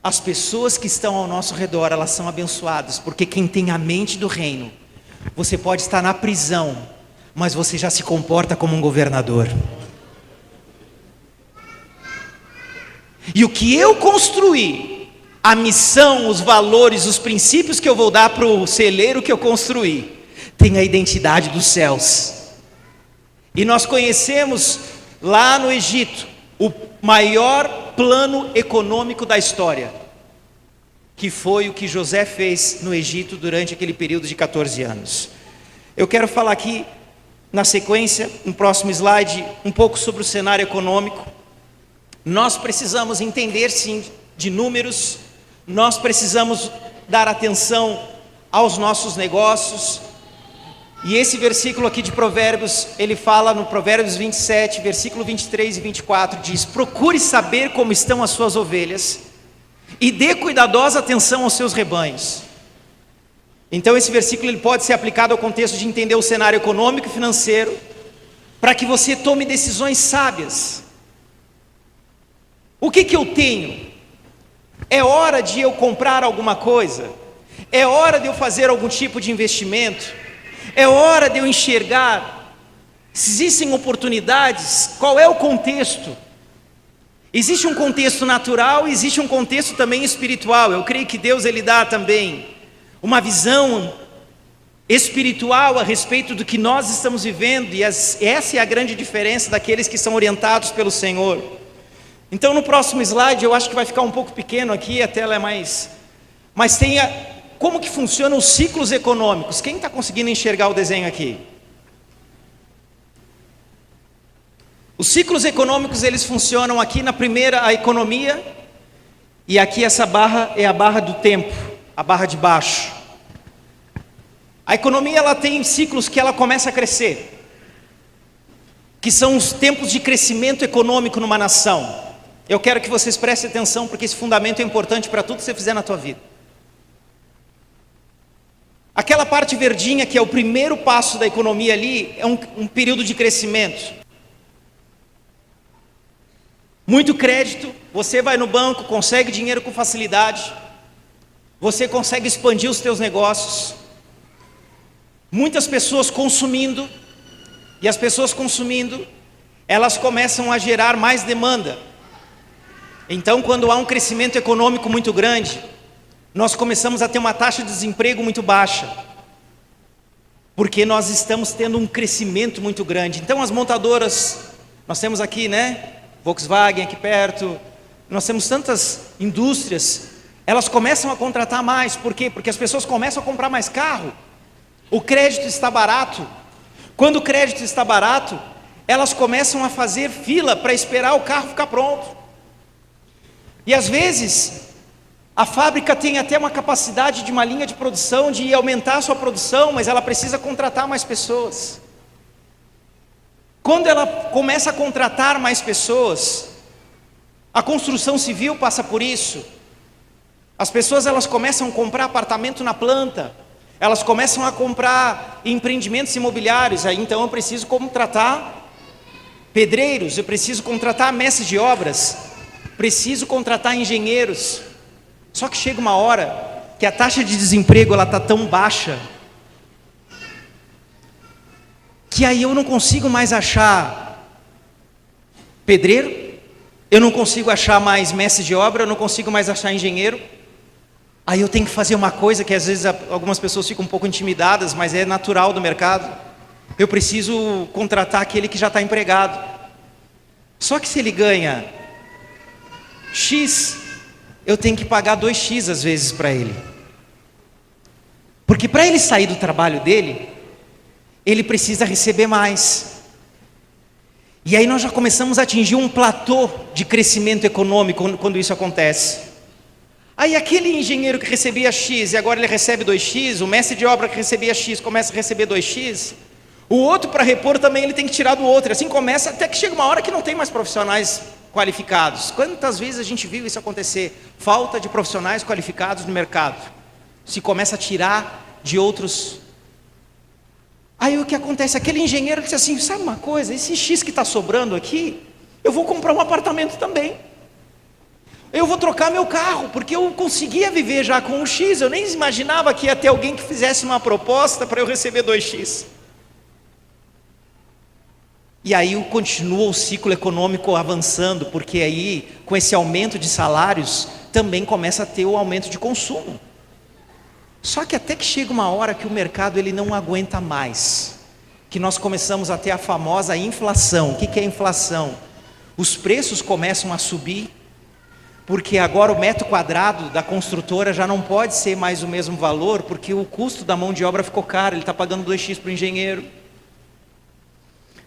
as pessoas que estão ao nosso redor, elas são abençoadas, porque quem tem a mente do reino, você pode estar na prisão, mas você já se comporta como um governador. E o que eu construí, a missão, os valores, os princípios que eu vou dar para o celeiro que eu construí, tem a identidade dos céus. E nós conhecemos lá no Egito o maior plano econômico da história, que foi o que José fez no Egito durante aquele período de 14 anos. Eu quero falar aqui, na sequência, no próximo slide, um pouco sobre o cenário econômico. Nós precisamos entender, sim, de números, nós precisamos dar atenção aos nossos negócios. E esse versículo aqui de Provérbios, ele fala no Provérbios 27, versículo 23 e 24, diz: procure saber como estão as suas ovelhas e dê cuidadosa atenção aos seus rebanhos. Então esse versículo ele pode ser aplicado ao contexto de entender o cenário econômico e financeiro, para que você tome decisões sábias. O que eu tenho? É hora de eu comprar alguma coisa? É hora de eu fazer algum tipo de investimento? É hora de eu enxergar se existem oportunidades? Qual é o contexto? Existe um contexto natural e existe um contexto também espiritual. Eu creio que Deus ele dá também uma visão espiritual a respeito do que nós estamos vivendo, e essa é a grande diferença daqueles que são orientados pelo Senhor. Então no próximo slide, eu acho que vai ficar um pouco pequeno aqui, a tela é mais... Mas tem como que funcionam os ciclos econômicos. Quem está conseguindo enxergar o desenho aqui? Os ciclos econômicos, eles funcionam aqui na primeira, a economia, e aqui essa barra é a barra do tempo, a barra de baixo. A economia, ela tem ciclos que ela começa a crescer, que são os tempos de crescimento econômico numa nação. Eu quero que vocês prestem atenção, porque esse fundamento é importante para tudo que você fizer na tua vida. Aquela parte verdinha, que é o primeiro passo da economia ali, é um período de crescimento. Muito crédito, você vai no banco, consegue dinheiro com facilidade, você consegue expandir os teus negócios. Muitas pessoas consumindo, e as pessoas consumindo, elas começam a gerar mais demanda. Então, quando há um crescimento econômico muito grande, nós começamos a ter uma taxa de desemprego muito baixa, porque nós estamos tendo um crescimento muito grande. Então as montadoras, nós temos aqui, né, Volkswagen aqui perto, nós temos tantas indústrias, elas começam a contratar mais. Por quê? Porque as pessoas começam a comprar mais carro, o crédito está barato. Quando o crédito está barato, elas começam a fazer fila para esperar o carro ficar pronto. E às vezes a fábrica tem até uma capacidade de uma linha de produção, de aumentar a sua produção, mas ela precisa contratar mais pessoas. Quando ela começa a contratar mais pessoas, a construção civil passa por isso. As pessoas elas começam a comprar apartamento na planta, elas começam a comprar empreendimentos imobiliários. Aí então eu preciso contratar pedreiros, eu preciso contratar mestres de obras, preciso contratar engenheiros. Só que chega uma hora que a taxa de desemprego ela está tão baixa que aí eu não consigo mais achar pedreiro, eu não consigo achar mais mestre de obra, eu não consigo mais achar engenheiro. Aí eu tenho que fazer uma coisa que às vezes algumas pessoas ficam um pouco intimidadas, mas é natural do mercado. Eu preciso contratar aquele que já está empregado. Só que se ele ganha X, eu tenho que pagar 2x às vezes para ele, porque para ele sair do trabalho dele, ele precisa receber mais. E aí nós já começamos a atingir um platô de crescimento econômico quando isso acontece. Aí aquele engenheiro que recebia X e agora ele recebe 2x, o mestre de obra que recebia X começa a receber 2x, o outro para repor também ele tem que tirar do outro, assim começa até que chega uma hora que não tem mais profissionais qualificados. Quantas vezes a gente viu isso acontecer? Falta de profissionais qualificados no mercado, se começa a tirar de outros. Aí o que acontece? Aquele engenheiro diz assim: sabe uma coisa, esse X que está sobrando aqui, eu vou comprar um apartamento também. Eu vou trocar meu carro, porque eu conseguia viver já com 1x, eu nem imaginava que ia ter alguém que fizesse uma proposta para eu receber 2x. E aí continua o ciclo econômico avançando, porque aí, com esse aumento de salários, também começa a ter o aumento de consumo. Só que até que chega uma hora que o mercado ele não aguenta mais, que nós começamos a ter a famosa inflação. O que é inflação? Os preços começam a subir, porque agora o metro quadrado da construtora já não pode ser mais o mesmo valor, porque o custo da mão de obra ficou caro, ele está pagando 2x para o engenheiro,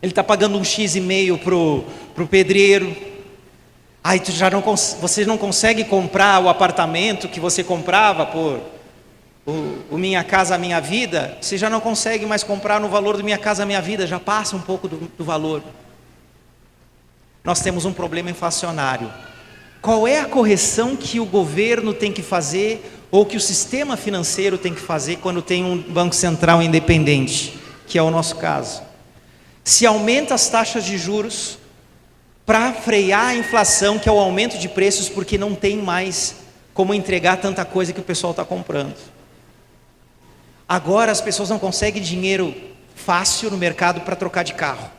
ele está pagando 1,5x para o pedreiro. Aí você não consegue comprar o apartamento que você comprava por o Minha Casa Minha Vida, você já não consegue mais comprar no valor do Minha Casa Minha Vida, já passa um pouco do valor. Nós temos um problema inflacionário. Qual é a correção que o governo tem que fazer, ou que o sistema financeiro tem que fazer quando tem um Banco Central independente, que é o nosso caso? Se aumenta as taxas de juros para frear a inflação, que é o aumento de preços, porque não tem mais como entregar tanta coisa que o pessoal está comprando. Agora as pessoas não conseguem dinheiro fácil no mercado para trocar de carro.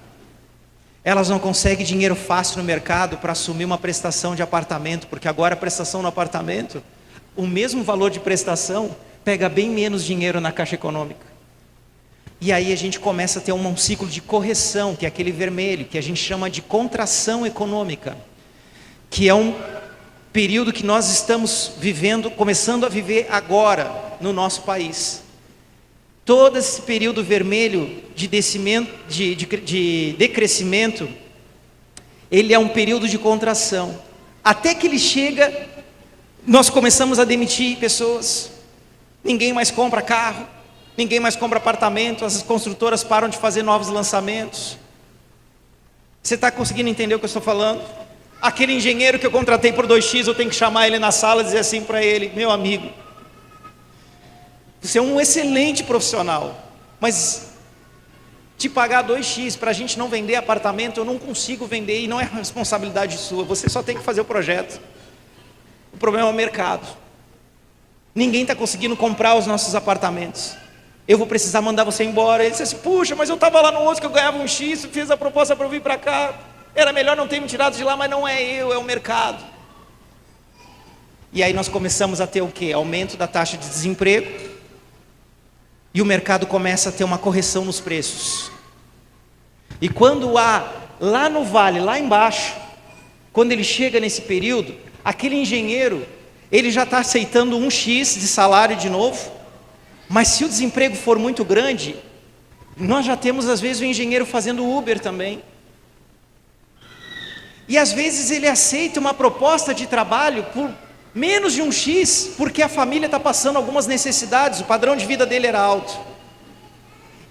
Elas não conseguem dinheiro fácil no mercado para assumir uma prestação de apartamento, porque agora a prestação no apartamento, o mesmo valor de prestação, pega bem menos dinheiro na Caixa Econômica. E aí a gente começa a ter um ciclo de correção, que é aquele vermelho, que a gente chama de contração econômica, que é um período que nós estamos vivendo, começando a viver agora no nosso país. Todo esse período vermelho de decrescimento, ele é um período de contração. Até que ele chega, nós começamos a demitir pessoas, ninguém mais compra carro, ninguém mais compra apartamento, as construtoras param de fazer novos lançamentos. Você está conseguindo entender o que eu estou falando? Aquele engenheiro que eu contratei por 2x, eu tenho que chamar ele na sala e dizer assim para ele: meu amigo, você é um excelente profissional, mas te pagar 2x para a gente não vender apartamento, eu não consigo vender e não é responsabilidade sua, você só tem que fazer o projeto. O problema é o mercado. Ninguém está conseguindo comprar os nossos apartamentos. Eu vou precisar mandar você embora. Ele disse assim: puxa, mas eu estava lá no outro que eu ganhava 1x, fiz a proposta para eu vir para cá, era melhor não ter me tirado de lá, mas não é eu, é o mercado. E aí nós começamos a ter o quê? Aumento da taxa de desemprego. E o mercado começa a ter uma correção nos preços. E quando há, lá no vale, lá embaixo, quando ele chega nesse período, aquele engenheiro, ele já está aceitando 1x de salário de novo, mas se o desemprego for muito grande, nós já temos às vezes o engenheiro fazendo Uber também. E às vezes ele aceita uma proposta de trabalho por menos de 1x, porque a família está passando algumas necessidades, o padrão de vida dele era alto.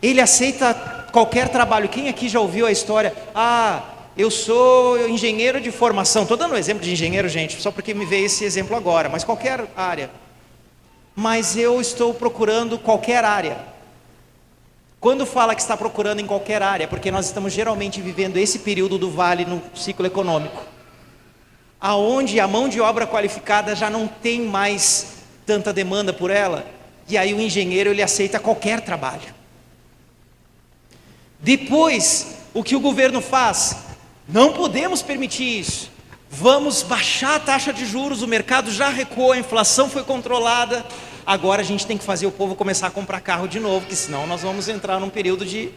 Ele aceita qualquer trabalho. Quem aqui já ouviu a história? Ah, eu sou engenheiro de formação. Estou dando um exemplo de engenheiro, gente, só porque me veio esse exemplo agora, mas qualquer área. Mas eu estou procurando qualquer área. Quando fala que está procurando em qualquer área, porque nós estamos geralmente vivendo esse período do vale no ciclo econômico, aonde a mão de obra qualificada já não tem mais tanta demanda por ela, e aí o engenheiro ele aceita qualquer trabalho. Depois, o que o governo faz? Não podemos permitir isso. Vamos baixar a taxa de juros, o mercado já recuou, a inflação foi controlada, agora a gente tem que fazer o povo começar a comprar carro de novo, porque senão nós vamos entrar num período de...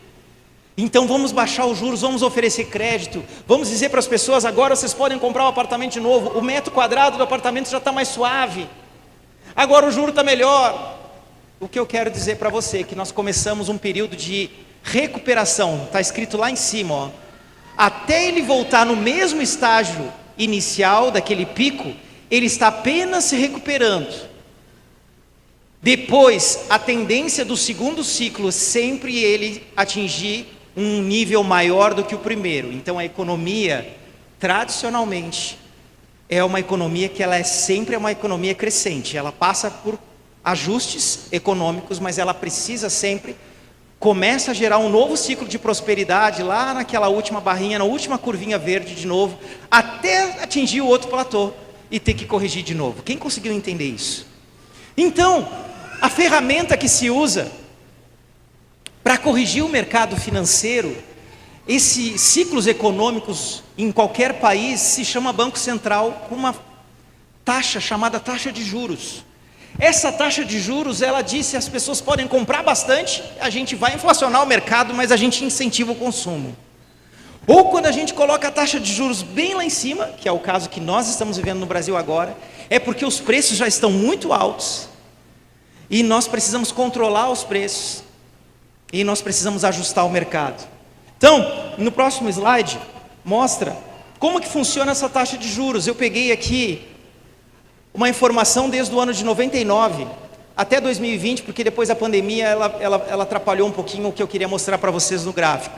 Então vamos baixar os juros, vamos oferecer crédito, vamos dizer para as pessoas: agora vocês podem comprar um apartamento de novo, o metro quadrado do apartamento já está mais suave, agora o juro está melhor. O que eu quero dizer para você é que nós começamos um período de recuperação, está escrito lá em cima, ó, até ele voltar no mesmo estágio inicial daquele pico, ele está apenas se recuperando. Depois, a tendência do segundo ciclo é sempre ele atingir um nível maior do que o primeiro. Então a economia, tradicionalmente, é uma economia que ela é sempre uma economia crescente. Ela passa por ajustes econômicos, mas ela precisa sempre, começa a gerar um novo ciclo de prosperidade lá naquela última barrinha, na última curvinha verde de novo, até atingir o outro platô. e ter que corrigir de novo. Quem conseguiu entender isso? Então, a ferramenta que se usa para corrigir o mercado financeiro, esses ciclos econômicos em qualquer país, se chama Banco Central, com uma taxa chamada taxa de juros. Essa taxa de juros, ela diz que as pessoas podem comprar bastante, a gente vai inflacionar o mercado, mas a gente incentiva o consumo. Ou quando a gente coloca a taxa de juros bem lá em cima, que é o caso que nós estamos vivendo no Brasil agora, é porque os preços já estão muito altos, e nós precisamos controlar os preços, e nós precisamos ajustar o mercado. Então, no próximo slide, mostra como que funciona essa taxa de juros. Eu peguei aqui uma informação desde o ano de 99 até 2020, porque depois da pandemia ela atrapalhou um pouquinho o que eu queria mostrar para vocês no gráfico.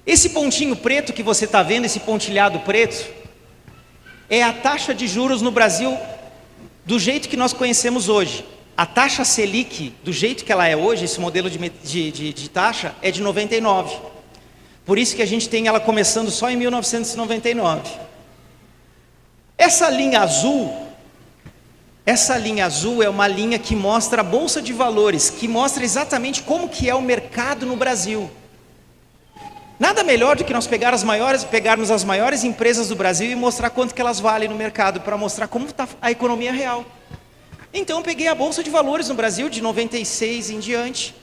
Esse pontinho preto que você está vendo, esse pontilhado preto, é a taxa de juros no Brasil do jeito que nós conhecemos hoje. A taxa Selic, do jeito que ela é hoje, esse modelo de taxa, é de 99. Por isso que a gente tem ela começando só em 1999. Essa linha azul é uma linha que mostra a Bolsa de Valores, que mostra exatamente como que é o mercado no Brasil. Nada melhor do que nós pegarmos as maiores empresas do Brasil e mostrar quanto que elas valem no mercado, para mostrar como está a economia real. Então eu peguei a Bolsa de Valores no Brasil, de 96 em diante.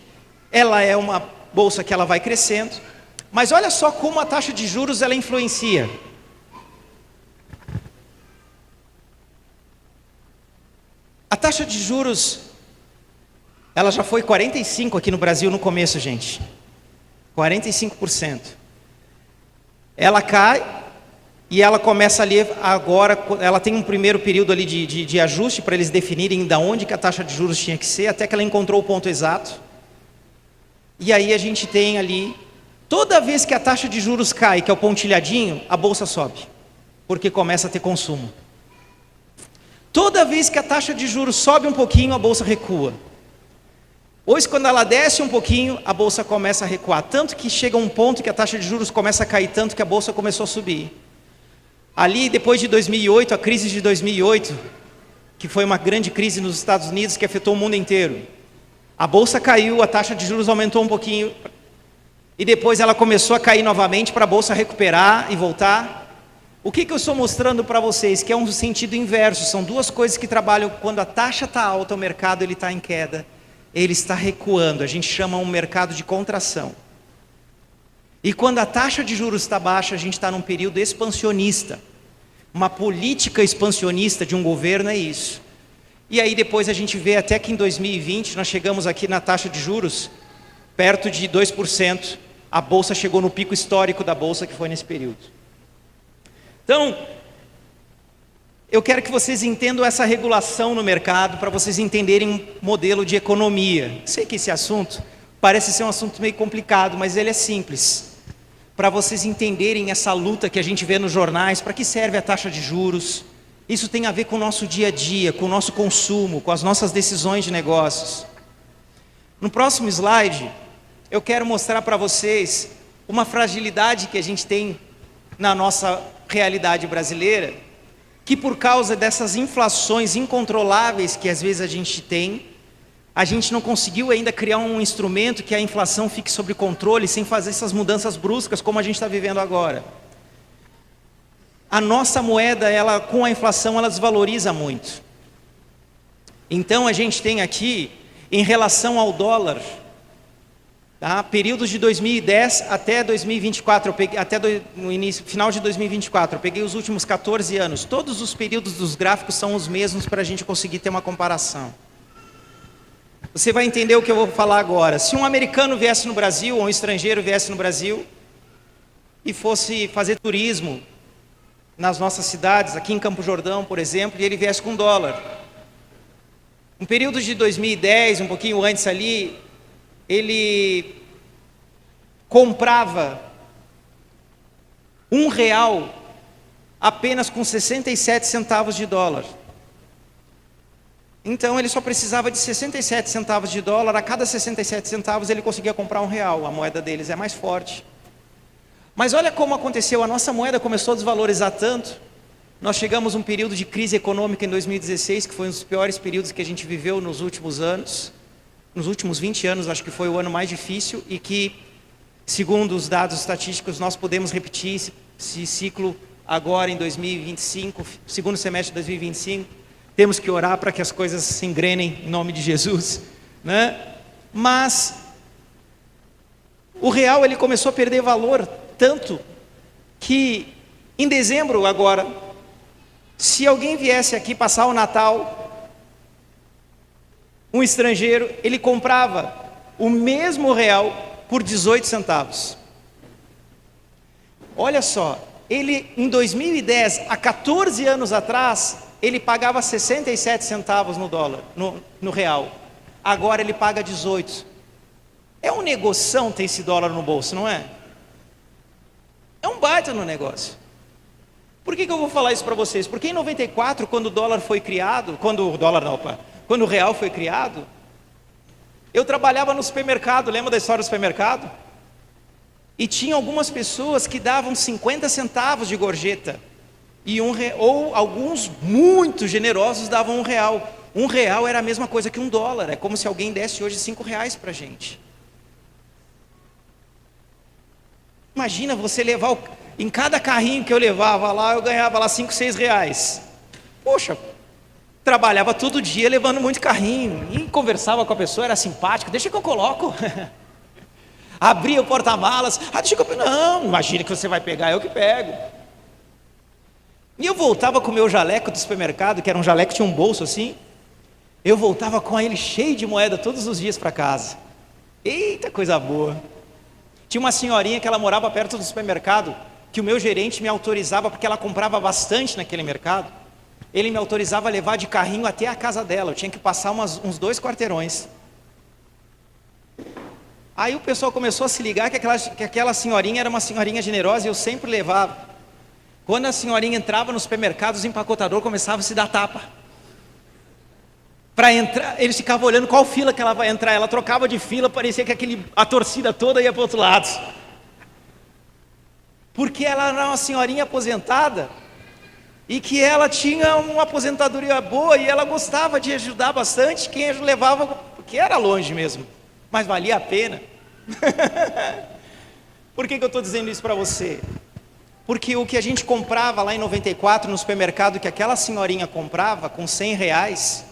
Ela é uma bolsa que ela vai crescendo, mas olha só como a taxa de juros ela influencia. A taxa de juros, ela já foi 45 aqui no Brasil no começo, gente. 45%. Ela cai e ela começa ali agora, ela tem um primeiro período ali de ajuste para eles definirem de onde que a taxa de juros tinha que ser, até que ela encontrou o ponto exato. E aí a gente tem ali, toda vez que a taxa de juros cai, que é o pontilhadinho, a bolsa sobe, porque começa a ter consumo. Toda vez que a taxa de juros sobe um pouquinho, a bolsa recua. Hoje, quando ela desce um pouquinho, a bolsa começa a recuar. Tanto que chega um ponto que a taxa de juros começa a cair tanto que a bolsa começou a subir. Ali, depois de 2008, a crise de 2008, que foi uma grande crise nos Estados Unidos que afetou o mundo inteiro. A bolsa caiu, a taxa de juros aumentou um pouquinho, e depois ela começou a cair novamente para a bolsa recuperar e voltar. O que eu estou mostrando para vocês? Que é um sentido inverso, são duas coisas que trabalham. Quando a taxa está alta, o mercado está em queda, ele está recuando, a gente chama um mercado de contração. E quando a taxa de juros está baixa, a gente está num período expansionista. Uma política expansionista de um governo é isso. E aí depois a gente vê até que em 2020, nós chegamos aqui na taxa de juros, perto de 2%, a Bolsa chegou no pico histórico da Bolsa, que foi nesse período. Então, eu quero que vocês entendam essa regulação no mercado, para vocês entenderem um modelo de economia. Sei que esse assunto parece ser um assunto meio complicado, mas ele é simples. Para vocês entenderem essa luta que a gente vê nos jornais, para que serve a taxa de juros. Isso tem a ver com o nosso dia a dia, com o nosso consumo, com as nossas decisões de negócios. No próximo slide, eu quero mostrar para vocês uma fragilidade que a gente tem na nossa realidade brasileira, que por causa dessas inflações incontroláveis que às vezes a gente tem, a gente não conseguiu ainda criar um instrumento que a inflação fique sob controle, sem fazer essas mudanças bruscas como a gente está vivendo agora. A nossa moeda, ela, com a inflação, ela desvaloriza muito. Então a gente tem aqui, em relação ao dólar, tá? Períodos de 2010 até 2024, no início, final de 2024, eu peguei os últimos 14 anos. Todos os períodos dos gráficos são os mesmos para a gente conseguir ter uma comparação. Você vai entender o que eu vou falar agora. Se um americano viesse no Brasil, ou um estrangeiro viesse no Brasil, e fosse fazer turismo nas nossas cidades, aqui em Campo Jordão, por exemplo, e ele viesse com dólar. No período de 2010, um pouquinho antes ali, ele comprava R$1 apenas com 67 centavos de dólar. Então ele só precisava de 67 centavos de dólar, a cada 67 centavos ele conseguia comprar R$1, a moeda deles é mais forte. Mas olha como aconteceu, a nossa moeda começou a desvalorizar tanto, Nós chegamos a um período de crise econômica em 2016, que foi um dos piores períodos que a gente viveu nos últimos anos. Nos últimos 20 anos, acho que foi o ano mais difícil e que, segundo os dados estatísticos, nós podemos repetir esse ciclo agora em 2025, segundo semestre de 2025. Temos que orar para que as coisas se engrenem em nome de Jesus, né? Mas o real ele começou a perder valor tanto que em dezembro agora, se alguém viesse aqui passar o Natal, um estrangeiro, ele comprava o mesmo real por 18 centavos. Olha só, ele em 2010, há 14 anos atrás, ele pagava 67 centavos no dólar, no real. Agora ele paga 18. É um negoção ter esse dólar no bolso, não é? É um baita no negócio. Por que eu vou falar isso para vocês? Porque em 94, quando o dólar foi criado, quando o real foi criado, eu trabalhava no supermercado, lembra da história do supermercado? E tinha algumas pessoas que davam 50 centavos de gorjeta, ou alguns muito generosos davam R$1. R$1 era a mesma coisa que $1, é como se alguém desse hoje R$5 para a gente. Imagina você levar, em cada carrinho que eu levava lá, eu ganhava lá 5, 6 reais. Poxa, trabalhava todo dia levando muito carrinho, e conversava com a pessoa, era simpático, deixa que eu coloco. Abria o porta-malas, deixa que eu... Não, imagina que você vai pegar, eu que pego. E eu voltava com o meu jaleco do supermercado, que era um jaleco que tinha um bolso assim, eu voltava com ele cheio de moeda todos os dias para casa. Eita, coisa boa. Tinha uma senhorinha que ela morava perto do supermercado, que o meu gerente me autorizava, porque ela comprava bastante naquele mercado, ele me autorizava a levar de carrinho até a casa dela, eu tinha que passar uns 2 quarteirões. Aí o pessoal começou a se ligar que aquela senhorinha era uma senhorinha generosa e eu sempre levava. Quando a senhorinha entrava no supermercado, os empacotadores começavam a se dar tapa. Para entrar, eles ficavam olhando qual fila que ela vai entrar. Ela trocava de fila, parecia que a torcida toda ia para o outro lado. Porque ela era uma senhorinha aposentada e que ela tinha uma aposentadoria boa e ela gostava de ajudar bastante quem levava, porque era longe mesmo, mas valia a pena. Por que eu estou dizendo isso para você? Porque o que a gente comprava lá em 94 no supermercado, que aquela senhorinha comprava com R$100,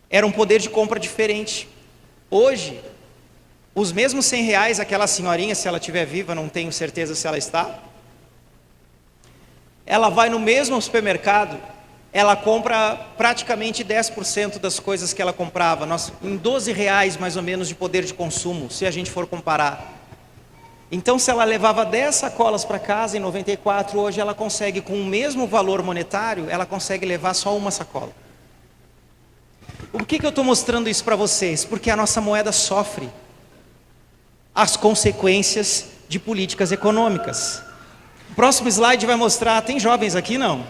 era um poder de compra diferente. Hoje, os mesmos R$100, aquela senhorinha, se ela estiver viva, não tenho certeza se ela está, ela vai no mesmo supermercado, ela compra praticamente 10% das coisas que ela comprava, em R$12 mais ou menos de poder de consumo, se a gente for comparar. Então, se ela levava 10 sacolas para casa em 94, hoje ela consegue, com o mesmo valor monetário, ela consegue levar só uma sacola. Por que eu estou mostrando isso para vocês? Porque a nossa moeda sofre as consequências de políticas econômicas. O próximo slide vai mostrar, tem jovens aqui não?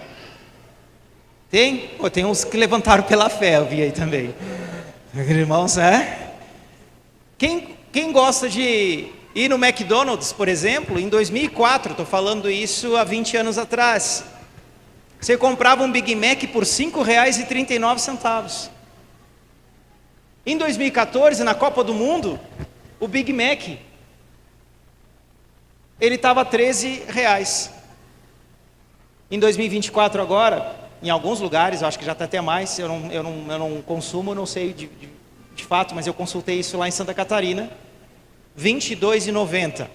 Tem? Tem uns que levantaram pela fé, eu vi aí também. Irmãos, Quem gosta de ir no McDonald's, por exemplo, em 2004, estou falando isso há 20 anos atrás, você comprava um Big Mac por R$5,39. Em 2014, na Copa do Mundo, o Big Mac, ele estava R$13. Em 2024 agora, em alguns lugares, eu acho que já está até mais, eu não consumo, não sei de fato, mas eu consultei isso lá em Santa Catarina, R$22,90.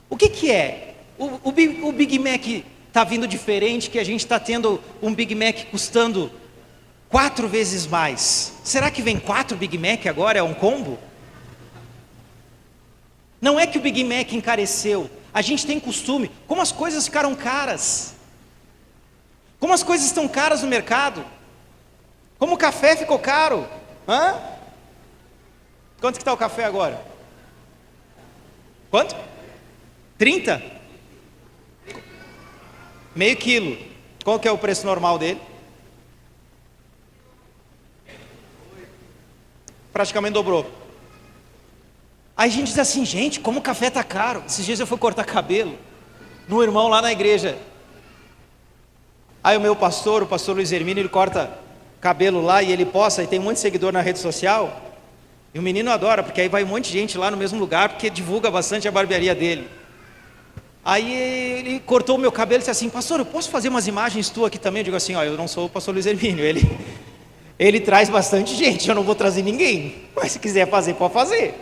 O que é? O Big Mac está vindo diferente, que a gente está tendo um Big Mac custando 4 vezes mais. Será que vem 4 Big Mac agora? É um combo? Não é que o Big Mac encareceu. A gente tem costume. Como as coisas ficaram caras. Como as coisas estão caras no mercado. Como o café ficou caro. Quanto que está o café agora? Quanto? 30? Meio quilo. Qual que é o preço normal dele? Praticamente dobrou. Aí a gente diz assim, gente, como o café está caro. Esses dias eu fui cortar cabelo no irmão lá na igreja. Aí o meu pastor, o pastor Luiz Hermínio, ele corta cabelo lá e ele posta, e tem um monte de seguidor na rede social. E o menino adora, porque aí vai um monte de gente lá no mesmo lugar, porque divulga bastante a barbearia dele. Aí ele cortou o meu cabelo e disse assim: pastor, eu posso fazer umas imagens tuas aqui também? Eu digo assim: ó, eu não sou o pastor Luiz Hermínio, ele traz bastante gente, eu não vou trazer ninguém, mas se quiser fazer, pode fazer.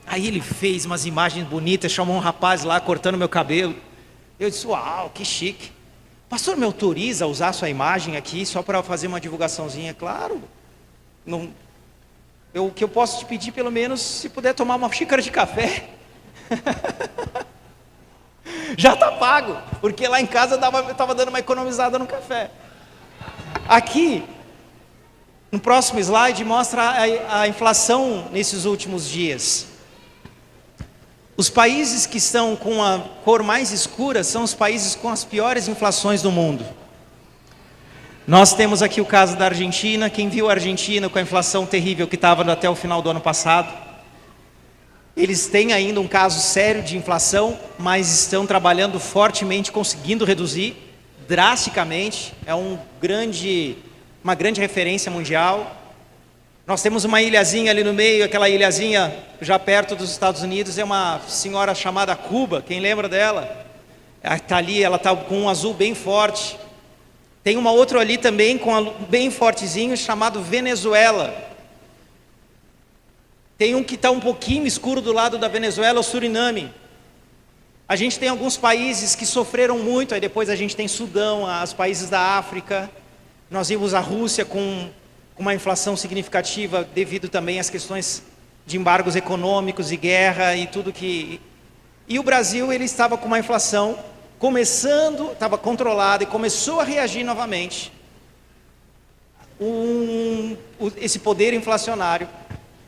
Aí ele fez umas imagens bonitas, chamou um rapaz lá cortando meu cabelo. Eu disse: uau, que chique. Pastor, me autoriza a usar a sua imagem aqui só para fazer uma divulgaçãozinha? Claro. Não, o que eu posso te pedir, pelo menos, se puder tomar uma xícara de café. Já está pago, porque lá em casa eu estava dando uma economizada no café. Aqui, no próximo slide, mostra a inflação nesses últimos dias. Os países que estão com a cor mais escura são os países com as piores inflações do mundo. Nós temos aqui o caso da Argentina. Quem viu a Argentina com a inflação terrível que estava até o final do ano passado? Eles têm ainda um caso sério de inflação, mas estão trabalhando fortemente, conseguindo reduzir drasticamente. É uma grande referência mundial. Nós temos uma ilhazinha ali no meio, aquela ilhazinha já perto dos Estados Unidos, é uma senhora chamada Cuba, quem lembra dela? Ela está ali, ela está com um azul bem forte. Tem uma outra ali também, bem fortezinho, chamado Venezuela. Tem um que está um pouquinho escuro do lado da Venezuela, o Suriname. A gente tem alguns países que sofreram muito, aí depois a gente tem Sudão, os países da África. Nós vimos a Rússia com uma inflação significativa devido também às questões de embargos econômicos e guerra e tudo que... E o Brasil, ele estava com uma inflação começando, estava controlada e começou a reagir novamente. Esse poder inflacionário.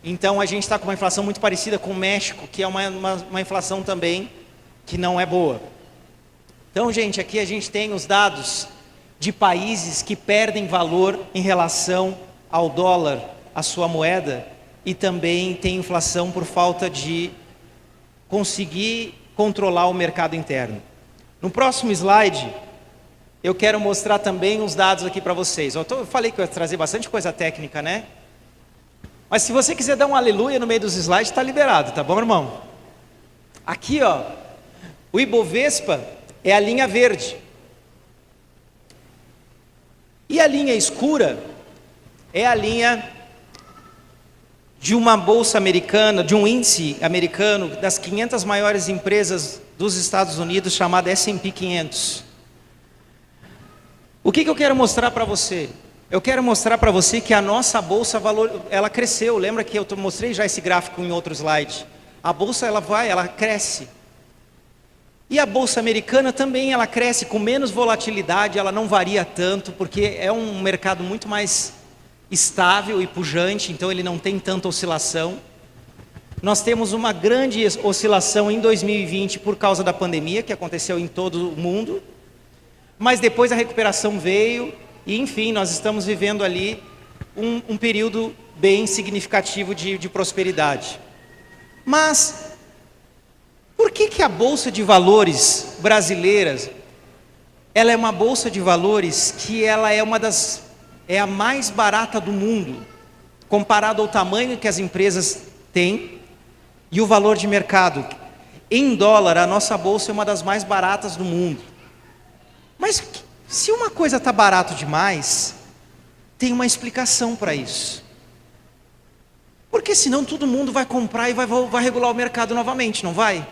Então a gente está com uma inflação muito parecida com o México, que é uma inflação também que não é boa. Então, gente, aqui a gente tem os dados de países que perdem valor em relação ao dólar, a sua moeda, e também tem inflação por falta de conseguir controlar o mercado interno. No próximo slide, eu quero mostrar também os dados aqui para vocês. Eu falei que eu ia trazer bastante coisa técnica, né? Mas se você quiser dar um aleluia no meio dos slides, está liberado, tá bom, irmão? Aqui, ó, o Ibovespa é a linha verde. E a linha escura é a linha de uma bolsa americana, de um índice americano das 500 maiores empresas dos Estados Unidos, chamada S&P 500. O que eu quero mostrar para você? Eu quero mostrar para você que a nossa bolsa ela cresceu. Lembra que eu mostrei já esse gráfico em outro slide? A bolsa ela cresce. E a bolsa americana também ela cresce com menos volatilidade, ela não varia tanto, porque é um mercado muito mais estável e pujante, então ele não tem tanta oscilação. Nós temos uma grande oscilação em 2020 por causa da pandemia, que aconteceu em todo o mundo, mas depois a recuperação veio, e enfim, nós estamos vivendo ali um período bem significativo de prosperidade. Mas por que a Bolsa de Valores brasileiras, ela é uma Bolsa de Valores que ela é a mais barata do mundo, comparado ao tamanho que as empresas têm e o valor de mercado? Em dólar, a nossa Bolsa é uma das mais baratas do mundo. Mas se uma coisa está barato demais, tem uma explicação para isso. Porque senão todo mundo vai comprar e vai regular o mercado novamente, não vai?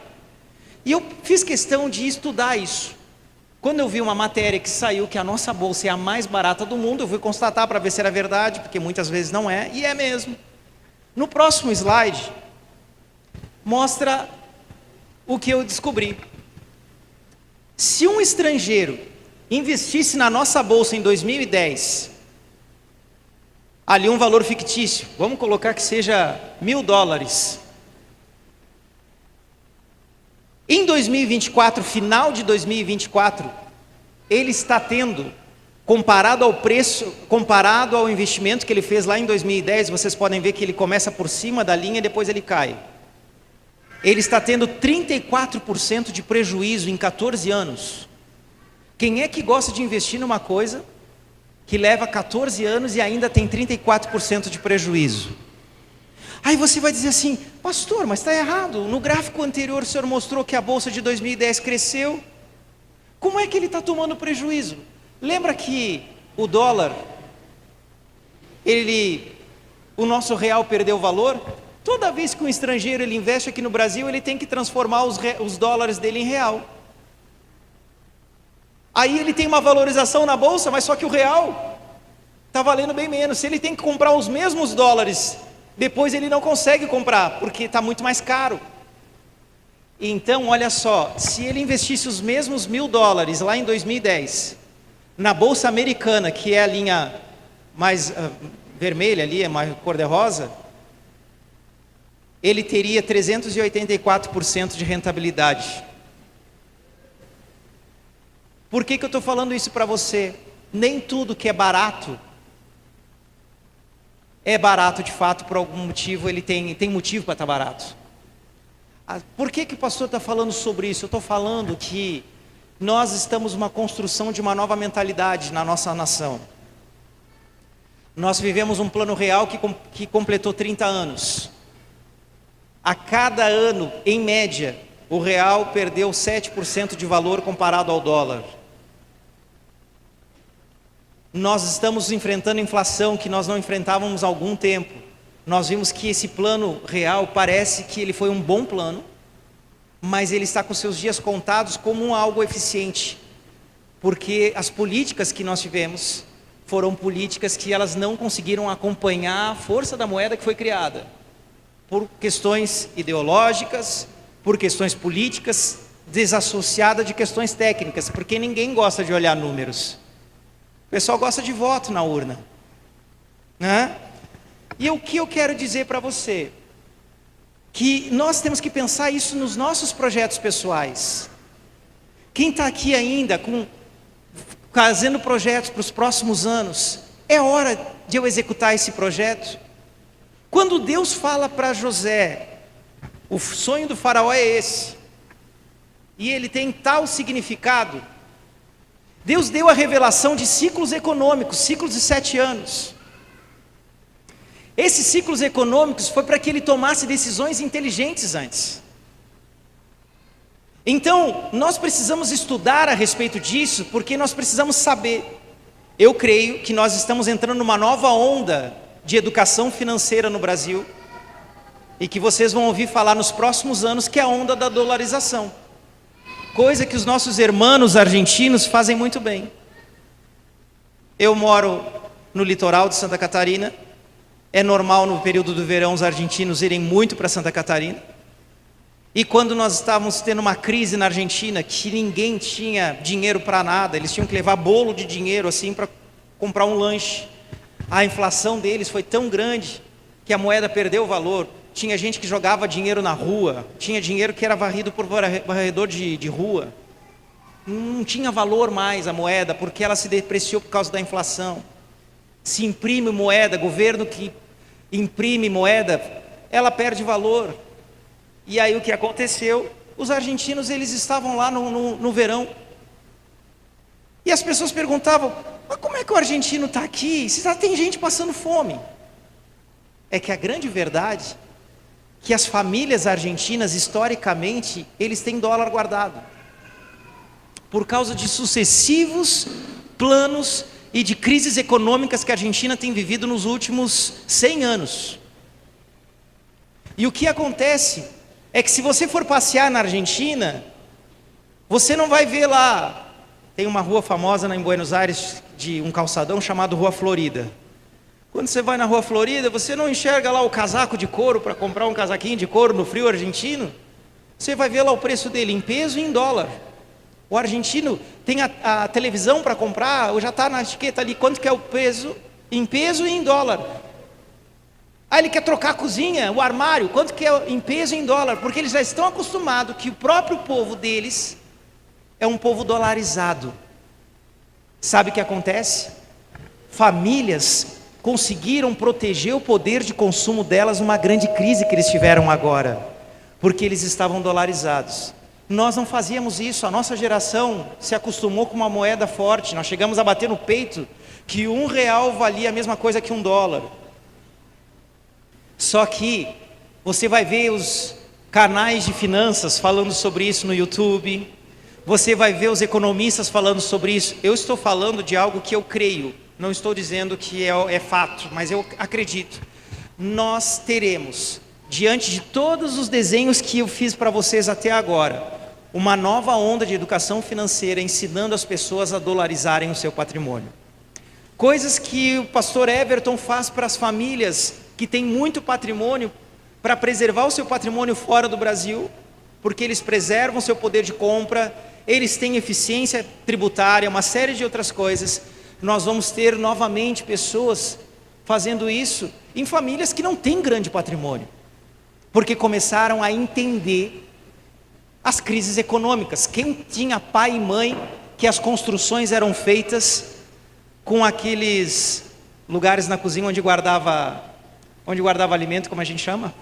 E eu fiz questão de estudar isso. Quando eu vi uma matéria que saiu que a nossa bolsa é a mais barata do mundo, eu fui constatar para ver se era verdade, porque muitas vezes não é, e é mesmo. No próximo slide, mostra o que eu descobri. Se um estrangeiro investisse na nossa bolsa em 2010, ali um valor fictício, vamos colocar que seja $1.000. Em 2024, final de 2024, ele está tendo, comparado ao preço, comparado ao investimento que ele fez lá em 2010, vocês podem ver que ele começa por cima da linha e depois ele cai. Ele está tendo 34% de prejuízo em 14 anos. Quem é que gosta de investir numa coisa que leva 14 anos e ainda tem 34% de prejuízo? Aí você vai dizer assim: pastor, mas está errado, no gráfico anterior o senhor mostrou que a bolsa de 2010 cresceu, como é que ele está tomando prejuízo? Lembra que o dólar, o nosso real perdeu valor? Toda vez que um estrangeiro ele investe aqui no Brasil, ele tem que transformar os dólares dele em real. Aí ele tem uma valorização na bolsa, mas só que o real está valendo bem menos. Se ele tem que comprar os mesmos dólares, depois ele não consegue comprar, porque está muito mais caro. Então, olha só, se ele investisse os mesmos $1.000 lá em 2010, na bolsa americana, que é a linha mais vermelha ali, é mais cor-de-rosa, ele teria 384% de rentabilidade. Por que eu estou falando isso para você? Nem tudo que é barato de fato por algum motivo, ele tem motivo para estar barato. Por que o pastor está falando sobre isso? Eu estou falando que nós estamos numa construção de uma nova mentalidade na nossa nação. Nós vivemos um plano real que completou 30 anos. A cada ano, em média, o real perdeu 7% de valor comparado ao dólar. Nós estamos enfrentando inflação que nós não enfrentávamos há algum tempo. Nós vimos que esse plano real parece que ele foi um bom plano, mas ele está com seus dias contados como algo eficiente, porque as políticas que nós tivemos foram políticas que elas não conseguiram acompanhar a força da moeda que foi criada, por questões ideológicas, por questões políticas, desassociada de questões técnicas, porque ninguém gosta de olhar números. O pessoal gosta de voto na urna, né? E o que eu quero dizer para você? Que nós temos que pensar isso nos nossos projetos pessoais. Quem está aqui ainda fazendo projetos para os próximos anos, é hora de eu executar esse projeto. Quando Deus fala para José, o sonho do faraó é esse, e ele tem tal significado. Deus deu a revelação de ciclos econômicos, ciclos de 7 anos. Esses ciclos econômicos foi para que ele tomasse decisões inteligentes antes. Então, nós precisamos estudar a respeito disso, porque nós precisamos saber. Eu creio que nós estamos entrando numa nova onda de educação financeira no Brasil, e que vocês vão ouvir falar nos próximos anos, que é a onda da dolarização. Coisa que os nossos irmãos argentinos fazem muito bem. Eu moro no litoral de Santa Catarina. É normal no período do verão os argentinos irem muito para Santa Catarina. E quando nós estávamos tendo uma crise na Argentina, que ninguém tinha dinheiro para nada, eles tinham que levar bolo de dinheiro assim para comprar um lanche. A inflação deles foi tão grande que a moeda perdeu o valor. Tinha gente que jogava dinheiro na rua, tinha dinheiro que era varrido por varredor de rua. Não tinha valor mais a moeda, porque ela se depreciou por causa da inflação. Se imprime moeda, governo que imprime moeda, ela perde valor. E aí o que aconteceu? Os argentinos, eles estavam lá no verão. E as pessoas perguntavam: mas como é que o argentino está aqui? Se já tem gente passando fome. É que a grande verdade que as famílias argentinas, historicamente, eles têm dólar guardado, por causa de sucessivos planos e de crises econômicas que a Argentina tem vivido nos últimos 100 anos. E o que acontece é que se você for passear na Argentina, você não vai ver lá, tem uma rua famosa em Buenos Aires, de um calçadão chamado Rua Florida. Quando você vai na Rua Florida, você não enxerga lá o casaco de couro para comprar um casaquinho de couro no frio argentino. Você vai ver lá o preço dele em peso e em dólar. O argentino tem a televisão para comprar, ou já está na etiqueta ali, quanto que é o peso, em peso e em dólar. Ah, ele quer trocar a cozinha, o armário, quanto que é em peso e em dólar, porque eles já estão acostumados que o próprio povo deles é um povo dolarizado. Sabe o que acontece? Famílias conseguiram proteger o poder de consumo delas numa grande crise que eles tiveram agora, porque eles estavam dolarizados. Nós não fazíamos isso, a nossa geração se acostumou com uma moeda forte. Nós chegamos a bater no peito que R$1 valia a mesma coisa que $1. Só que você vai ver os canais de finanças falando sobre isso no YouTube, você vai ver os economistas falando sobre isso. Eu estou falando de algo que eu creio, não estou dizendo que é fato, mas eu acredito. Nós teremos, diante de todos os desenhos que eu fiz para vocês até agora, uma nova onda de educação financeira ensinando as pessoas a dolarizarem o seu patrimônio. Coisas que o pastor Everton faz para as famílias que têm muito patrimônio, para preservar o seu patrimônio fora do Brasil, porque eles preservam o seu poder de compra, eles têm eficiência tributária, uma série de outras coisas. Nós vamos ter novamente pessoas fazendo isso em famílias que não têm grande patrimônio, porque começaram a entender as crises econômicas. Quem tinha pai e mãe que as construções eram feitas com aqueles lugares na cozinha onde guardava alimento, como a gente chama?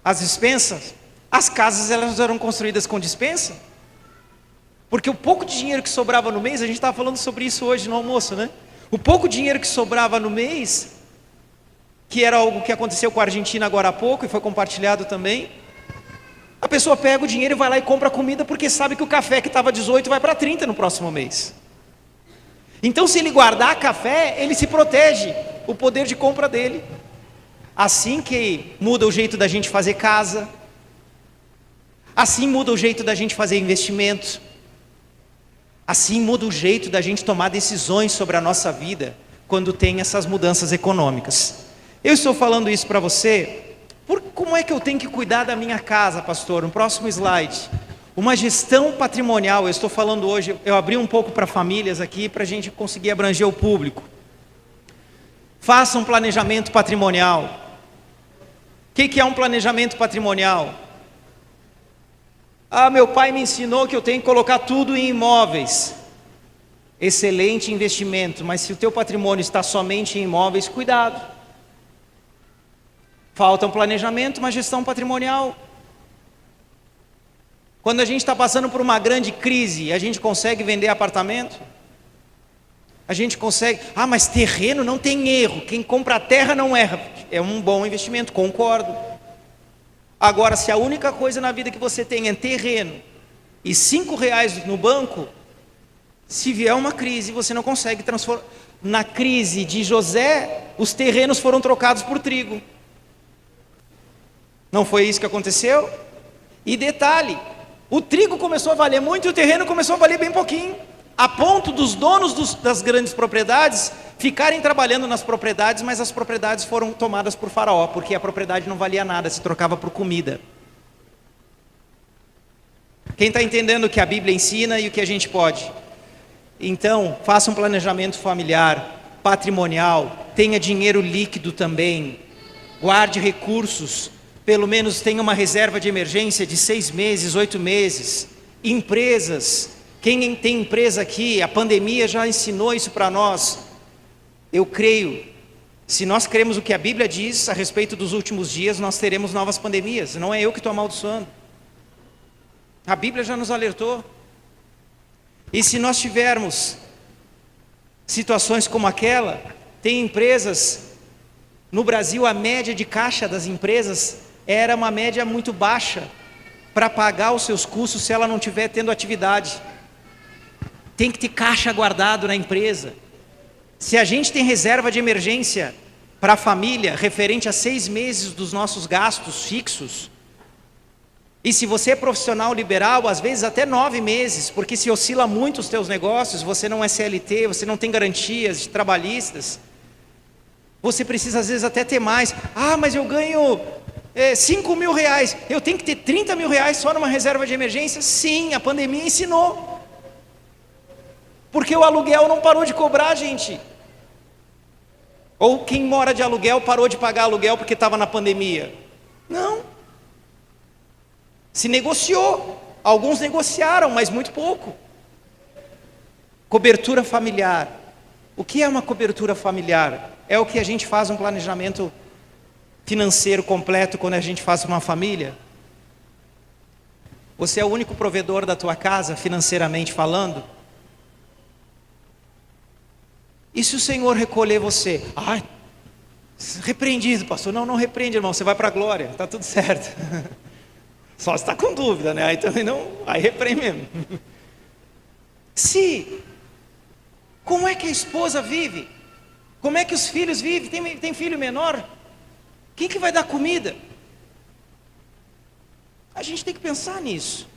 As despensas. As casas, elas eram construídas com dispensa, porque o pouco de dinheiro que sobrava no mês, a gente estava falando sobre isso hoje no almoço, né? O pouco dinheiro que sobrava no mês, que era algo que aconteceu com a Argentina agora há pouco e foi compartilhado também, a pessoa pega o dinheiro e vai lá e compra comida porque sabe que o café que estava 18 vai para 30 no próximo mês. Então, se ele guardar café, ele se protege, o poder de compra dele. Assim que muda o jeito da gente fazer casa, assim muda o jeito da gente fazer investimentos, assim muda o jeito da gente tomar decisões sobre a nossa vida, quando tem essas mudanças econômicas. Eu estou falando isso para você, como é que eu tenho que cuidar da minha casa, pastor? No próximo slide, uma gestão patrimonial. Eu estou falando hoje, eu abri um pouco para famílias aqui, para a gente conseguir abranger o público. Faça um planejamento patrimonial. O que é um planejamento patrimonial? Meu pai me ensinou que eu tenho que colocar tudo em imóveis. Excelente investimento, mas se o teu patrimônio está somente em imóveis, cuidado. Falta um planejamento, uma gestão patrimonial. Quando a gente está passando por uma grande crise, a gente consegue vender apartamento? A gente consegue, mas terreno não tem erro, quem compra a terra não erra. É um bom investimento, concordo. Agora, se a única coisa na vida que você tem é terreno e R$5 no banco, se vier uma crise, você não consegue transformar. Na crise de José, os terrenos foram trocados por trigo. Não foi isso que aconteceu? E detalhe, o trigo começou a valer muito e o terreno começou a valer bem pouquinho, a ponto dos donos das grandes propriedades ficarem trabalhando nas propriedades, mas as propriedades foram tomadas por Faraó, porque a propriedade não valia nada, se trocava por comida. Quem está entendendo o que a Bíblia ensina e o que a gente pode? Então, faça um planejamento familiar, patrimonial, tenha dinheiro líquido também, guarde recursos, pelo menos tenha uma reserva de emergência de 6 meses, 8 meses. Empresas, quem tem empresa aqui, a pandemia já ensinou isso para nós. Eu creio, se nós cremos o que a Bíblia diz a respeito dos últimos dias, nós teremos novas pandemias, não é eu que estou amaldiçoando. A Bíblia já nos alertou. E se nós tivermos situações como aquela, tem empresas, no Brasil a média de caixa das empresas era uma média muito baixa para pagar os seus custos se ela não estiver tendo atividade. Tem que ter caixa guardado na empresa. Se a gente tem reserva de emergência para a família, referente a 6 meses dos nossos gastos fixos, e se você é profissional liberal, às vezes até 9 meses, porque se oscila muito os teus negócios, você não é CLT, você não tem garantias trabalhistas, você precisa às vezes até ter mais. Mas eu ganho R$5.000, eu tenho que ter R$30.000 só numa reserva de emergência? Sim, a pandemia ensinou. Porque o aluguel não parou de cobrar, gente. Ou quem mora de aluguel parou de pagar aluguel porque estava na pandemia? Não. Se negociou. Alguns negociaram, mas muito pouco. Cobertura familiar. O que é uma cobertura familiar? É o que a gente faz um planejamento financeiro completo quando a gente faz uma família. Você é o único provedor da tua casa, financeiramente falando? E se o Senhor recolher você? Repreendido, pastor. Não, não repreende, irmão, você vai para a glória, está tudo certo. Só se está com dúvida, né? Aí também não, aí repreende mesmo. Como é que a esposa vive? Como é que os filhos vivem? Tem filho menor? Quem que vai dar comida? A gente tem que pensar nisso.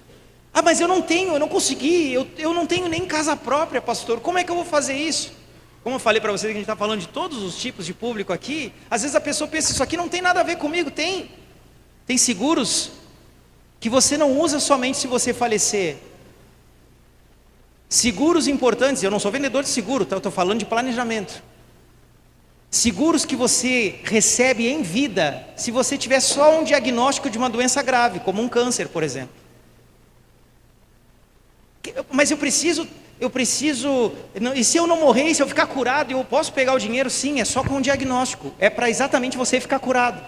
Mas eu não consegui, eu não tenho nem casa própria, pastor. Como é que eu vou fazer isso? Como eu falei para vocês que a gente está falando de todos os tipos de público aqui, às vezes a pessoa pensa, isso aqui não tem nada a ver comigo. Tem seguros que você não usa somente se você falecer. Seguros importantes, eu não sou vendedor de seguro, tá? Eu estou falando de planejamento. Seguros que você recebe em vida, se você tiver só um diagnóstico de uma doença grave, como um câncer, por exemplo. Mas eu preciso, e se eu não morrer, se eu ficar curado, eu posso pegar o dinheiro? Sim, é só com um diagnóstico, é para exatamente você ficar curado.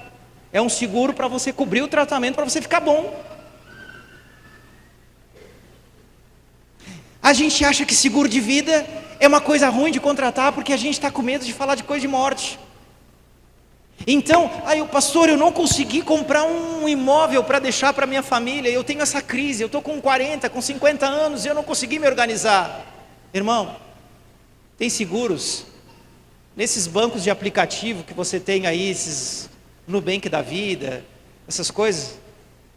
É um seguro para você cobrir o tratamento, para você ficar bom. A gente acha que seguro de vida é uma coisa ruim de contratar, porque a gente está com medo de falar de coisa de morte. Então, pastor, eu não consegui comprar um imóvel para deixar para minha família, eu tenho essa crise, eu estou com 40, com 50 anos, e eu não consegui me organizar. Irmão, tem seguros, nesses bancos de aplicativo que você tem aí, esses Nubank da vida, essas coisas,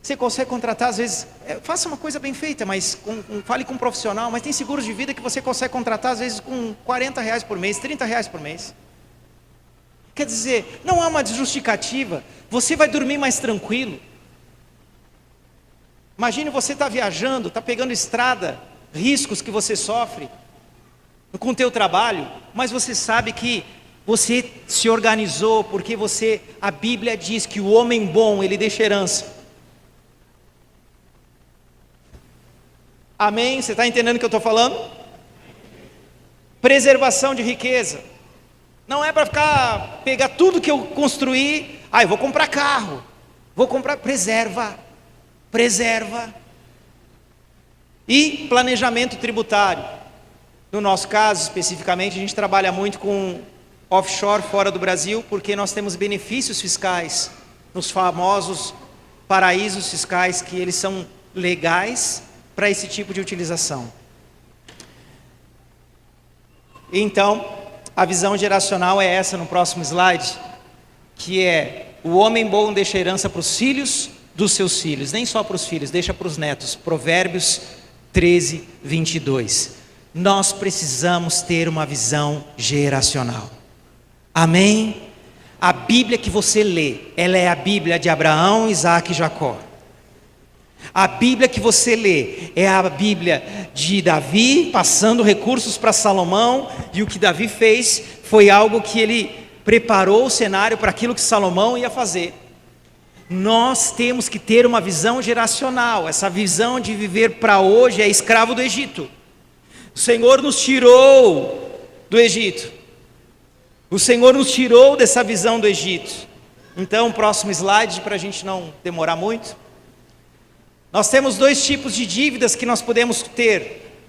você consegue contratar, às vezes, faça uma coisa bem feita, mas fale com um profissional, mas tem seguros de vida que você consegue contratar, às vezes, com R$40 por mês, R$30 por mês. Quer dizer, não há uma justificativa, você vai dormir mais tranquilo. Imagine você está viajando, está pegando estrada, riscos que você sofre com o teu trabalho, mas você sabe que você se organizou, porque a Bíblia diz que o homem bom, ele deixa herança. Amém? Você está entendendo o que eu estou falando? Preservação de riqueza. Não é para pegar tudo que eu construí, eu vou comprar carro, preserva. E planejamento tributário. No nosso caso, especificamente, a gente trabalha muito com offshore fora do Brasil, porque nós temos benefícios fiscais nos famosos paraísos fiscais, que eles são legais para esse tipo de utilização. Então, a visão geracional é essa no próximo slide, que é: o homem bom deixa herança para os filhos dos seus filhos, nem só para os filhos, deixa para os netos. Provérbios 13, 22. Nós precisamos ter uma visão geracional. Amém? A Bíblia que você lê, ela é a Bíblia de Abraão, Isaac e Jacó. A Bíblia que você lê é a Bíblia de Davi, passando recursos para Salomão, e o que Davi fez foi algo que ele preparou o cenário para aquilo que Salomão ia fazer. Nós temos que ter uma visão geracional. Essa visão de viver para hoje é escravo do Egito. O Senhor nos tirou do Egito. O Senhor nos tirou dessa visão do Egito. Então, próximo slide, para a gente não demorar muito. Nós temos dois tipos de dívidas que nós podemos ter.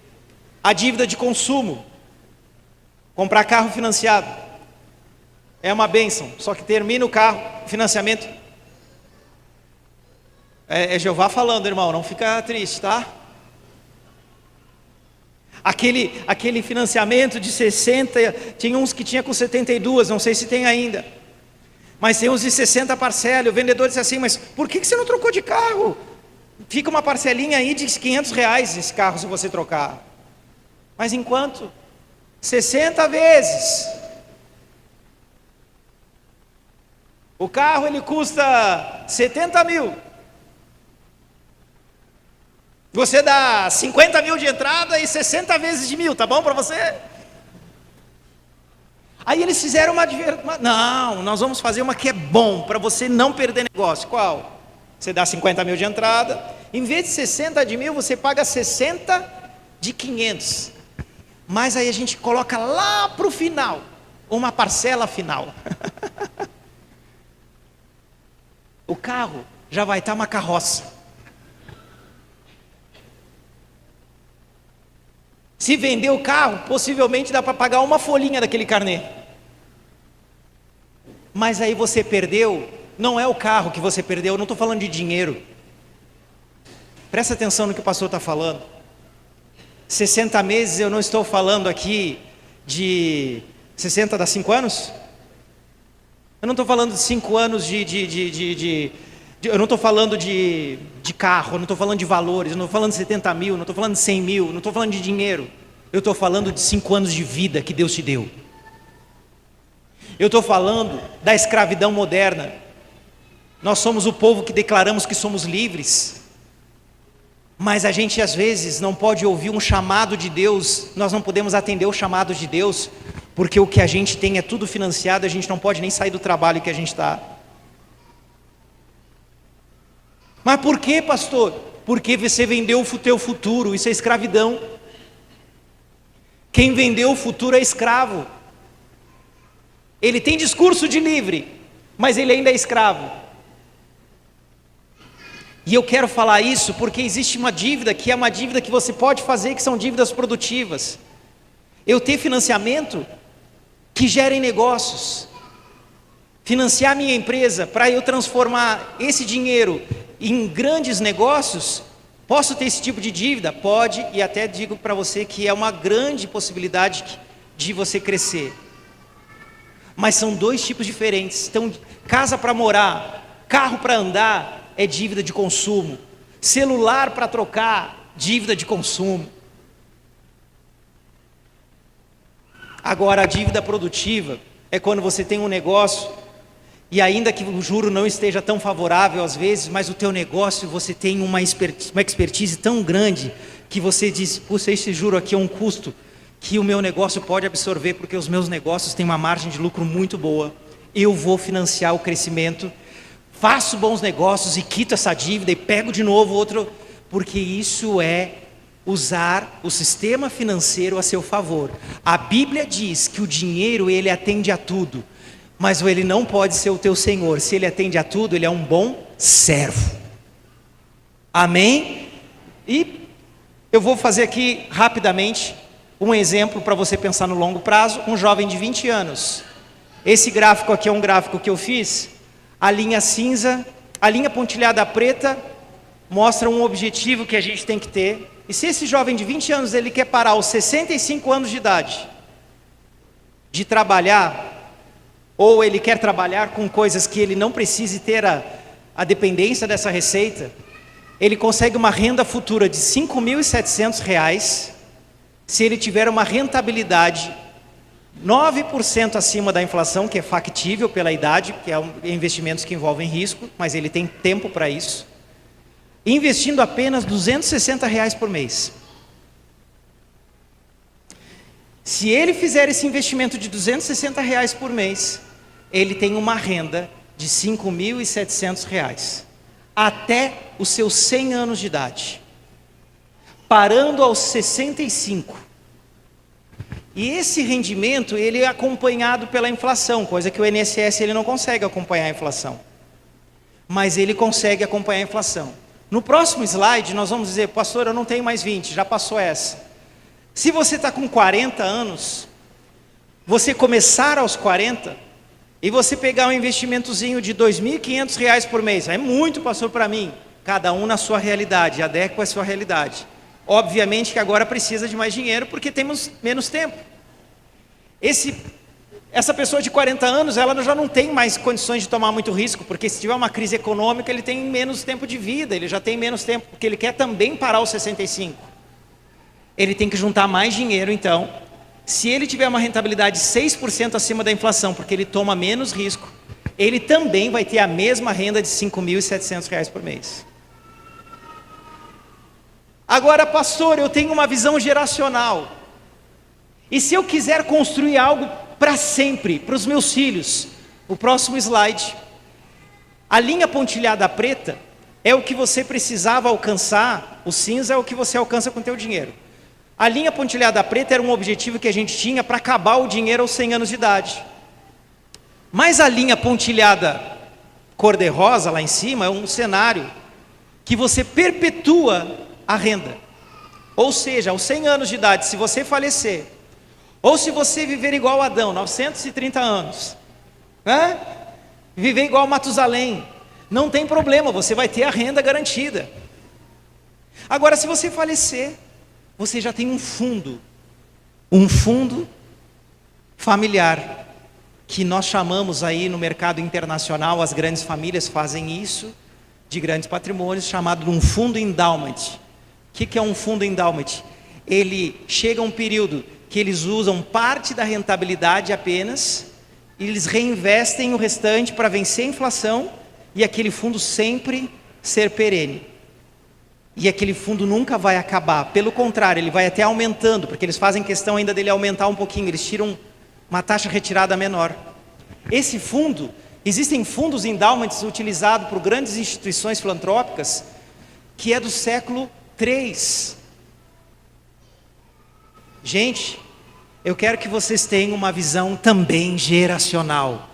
A dívida de consumo. Comprar carro financiado. É uma bênção, só que termina o carro, financiamento. É Jeová falando, irmão, não fica triste, tá? Aquele financiamento de 60, tinha uns que tinha com 72, não sei se tem ainda. Mas tem uns de 60 parcelas, o vendedor disse assim, mas por que você não trocou de carro? Fica uma parcelinha aí de R$500 esse carro se você trocar. Mas enquanto? 60 vezes. O carro ele custa 70 mil. Você dá 50 mil de entrada e 60 vezes de 1.000, tá bom para você? Aí eles fizeram não, nós vamos fazer uma que é bom, para você não perder negócio. Qual? Você dá 50 mil de entrada, em vez de 60 de 1.000, você paga 60 de 500. Mas aí a gente coloca lá para o final, uma parcela final. O carro já vai estar uma carroça. Se vender o carro, possivelmente dá para pagar uma folhinha daquele carnê. Mas aí você perdeu, não é o carro que você perdeu, eu não estou falando de dinheiro. Presta atenção no que o pastor está falando. 60 meses, eu não estou falando aqui de 60 dá 5 anos? Eu não estou falando de 5 anos eu não estou falando de carro, eu não estou falando de valores, eu não estou falando de 70 mil, não estou falando de 100 mil, não estou falando de dinheiro. Eu estou falando de 5 anos de vida que Deus te deu. Eu estou falando da escravidão moderna. Nós somos o povo que declaramos que somos livres, mas a gente às vezes não pode ouvir um chamado de Deus, nós não podemos atender o chamado de Deus, porque o que a gente tem é tudo financiado, a gente não pode nem sair do trabalho que a gente está. Mas por que, pastor? Porque você vendeu o teu futuro, isso é escravidão. Quem vendeu o futuro é escravo. Ele tem discurso de livre, mas ele ainda é escravo. E eu quero falar isso porque existe uma dívida que é uma dívida que você pode fazer, que são dívidas produtivas. Eu ter financiamento que gerem negócios. Financiar minha empresa para eu transformar esse dinheiro em grandes negócios. Posso ter esse tipo de dívida? Pode, e até digo para você que é uma grande possibilidade de você crescer. Mas são dois tipos diferentes. Então, casa para morar, carro para andar é dívida de consumo. Celular para trocar, dívida de consumo. Agora, a dívida produtiva é quando você tem um negócio e ainda que o juro não esteja tão favorável às vezes, mas o teu negócio você tem uma expertise tão grande que você diz, puxa, esse juro aqui é um custo que o meu negócio pode absorver, porque os meus negócios têm uma margem de lucro muito boa, eu vou financiar o crescimento, faço bons negócios e quito essa dívida e pego de novo outro, porque isso é usar o sistema financeiro a seu favor. A Bíblia diz que o dinheiro ele atende a tudo, mas ele não pode ser o teu senhor. Se ele atende a tudo, ele é um bom servo. Amém? E eu vou fazer aqui rapidamente um exemplo para você pensar no longo prazo. Um jovem de 20 anos. Esse gráfico aqui é um gráfico que eu fiz. A linha cinza, a linha pontilhada preta mostra um objetivo que a gente tem que ter. E se esse jovem de 20 anos ele quer parar aos 65 anos de idade de trabalhar, ou ele quer trabalhar com coisas que ele não precise ter a dependência dessa receita, ele consegue uma renda futura de R$ 5.700 se ele tiver uma rentabilidade 9% acima da inflação, que é factível pela idade, que é investimentos que envolvem risco, mas ele tem tempo para isso, investindo apenas R$ 260 por mês. Se ele fizer esse investimento de R$ 260 por mês, ele tem uma renda de R$ 5.700 até os seus 100 anos de idade, parando aos 65. E esse rendimento ele é acompanhado pela inflação, coisa que o INSS ele não consegue acompanhar a inflação, mas ele consegue acompanhar a inflação. No próximo slide nós vamos dizer, pastor, eu não tenho mais 20, já passou essa. Se você está com 40 anos, você começar aos 40 e você pegar um investimentozinho de R$ 2.500 por mês, é muito, pastor, para mim. Cada um na sua realidade, adequa a sua realidade. Obviamente que agora precisa de mais dinheiro porque temos menos tempo. Essa pessoa de 40 anos, ela já não tem mais condições de tomar muito risco, porque se tiver uma crise econômica, ele tem menos tempo de vida, ele já tem menos tempo, porque ele quer também parar aos 65. Ele tem que juntar mais dinheiro, então. Se ele tiver uma rentabilidade 6% acima da inflação, porque ele toma menos risco, ele também vai ter a mesma renda de R$ 5.700 por mês. Agora, pastor, eu tenho uma visão geracional. E se eu quiser construir algo para sempre, para os meus filhos? O próximo slide. A linha pontilhada preta é o que você precisava alcançar, o cinza é o que você alcança com o teu dinheiro. A linha pontilhada preta era um objetivo que a gente tinha para acabar o dinheiro aos 100 anos de idade. Mas a linha pontilhada cor-de-rosa lá em cima é um cenário que você perpetua a renda. Ou seja, aos 100 anos de idade, se você falecer, ou se você viver igual Adão, 930 anos, né? Viver igual Matusalém, não tem problema, você vai ter a renda garantida. Agora, se você falecer, você já tem um fundo familiar, que nós chamamos aí no mercado internacional, as grandes famílias fazem isso, de grandes patrimônios, chamado de um fundo endowment. O que é um fundo endowment? Ele chega a um período que eles usam parte da rentabilidade apenas, e eles reinvestem o restante para vencer a inflação, e aquele fundo sempre ser perene. E aquele fundo nunca vai acabar, pelo contrário, ele vai até aumentando, porque eles fazem questão ainda dele aumentar um pouquinho, eles tiram uma taxa retirada menor. Esse fundo, existem fundos endowments utilizados por grandes instituições filantrópicas, que é do século III. Gente, eu quero que vocês tenham uma visão também geracional.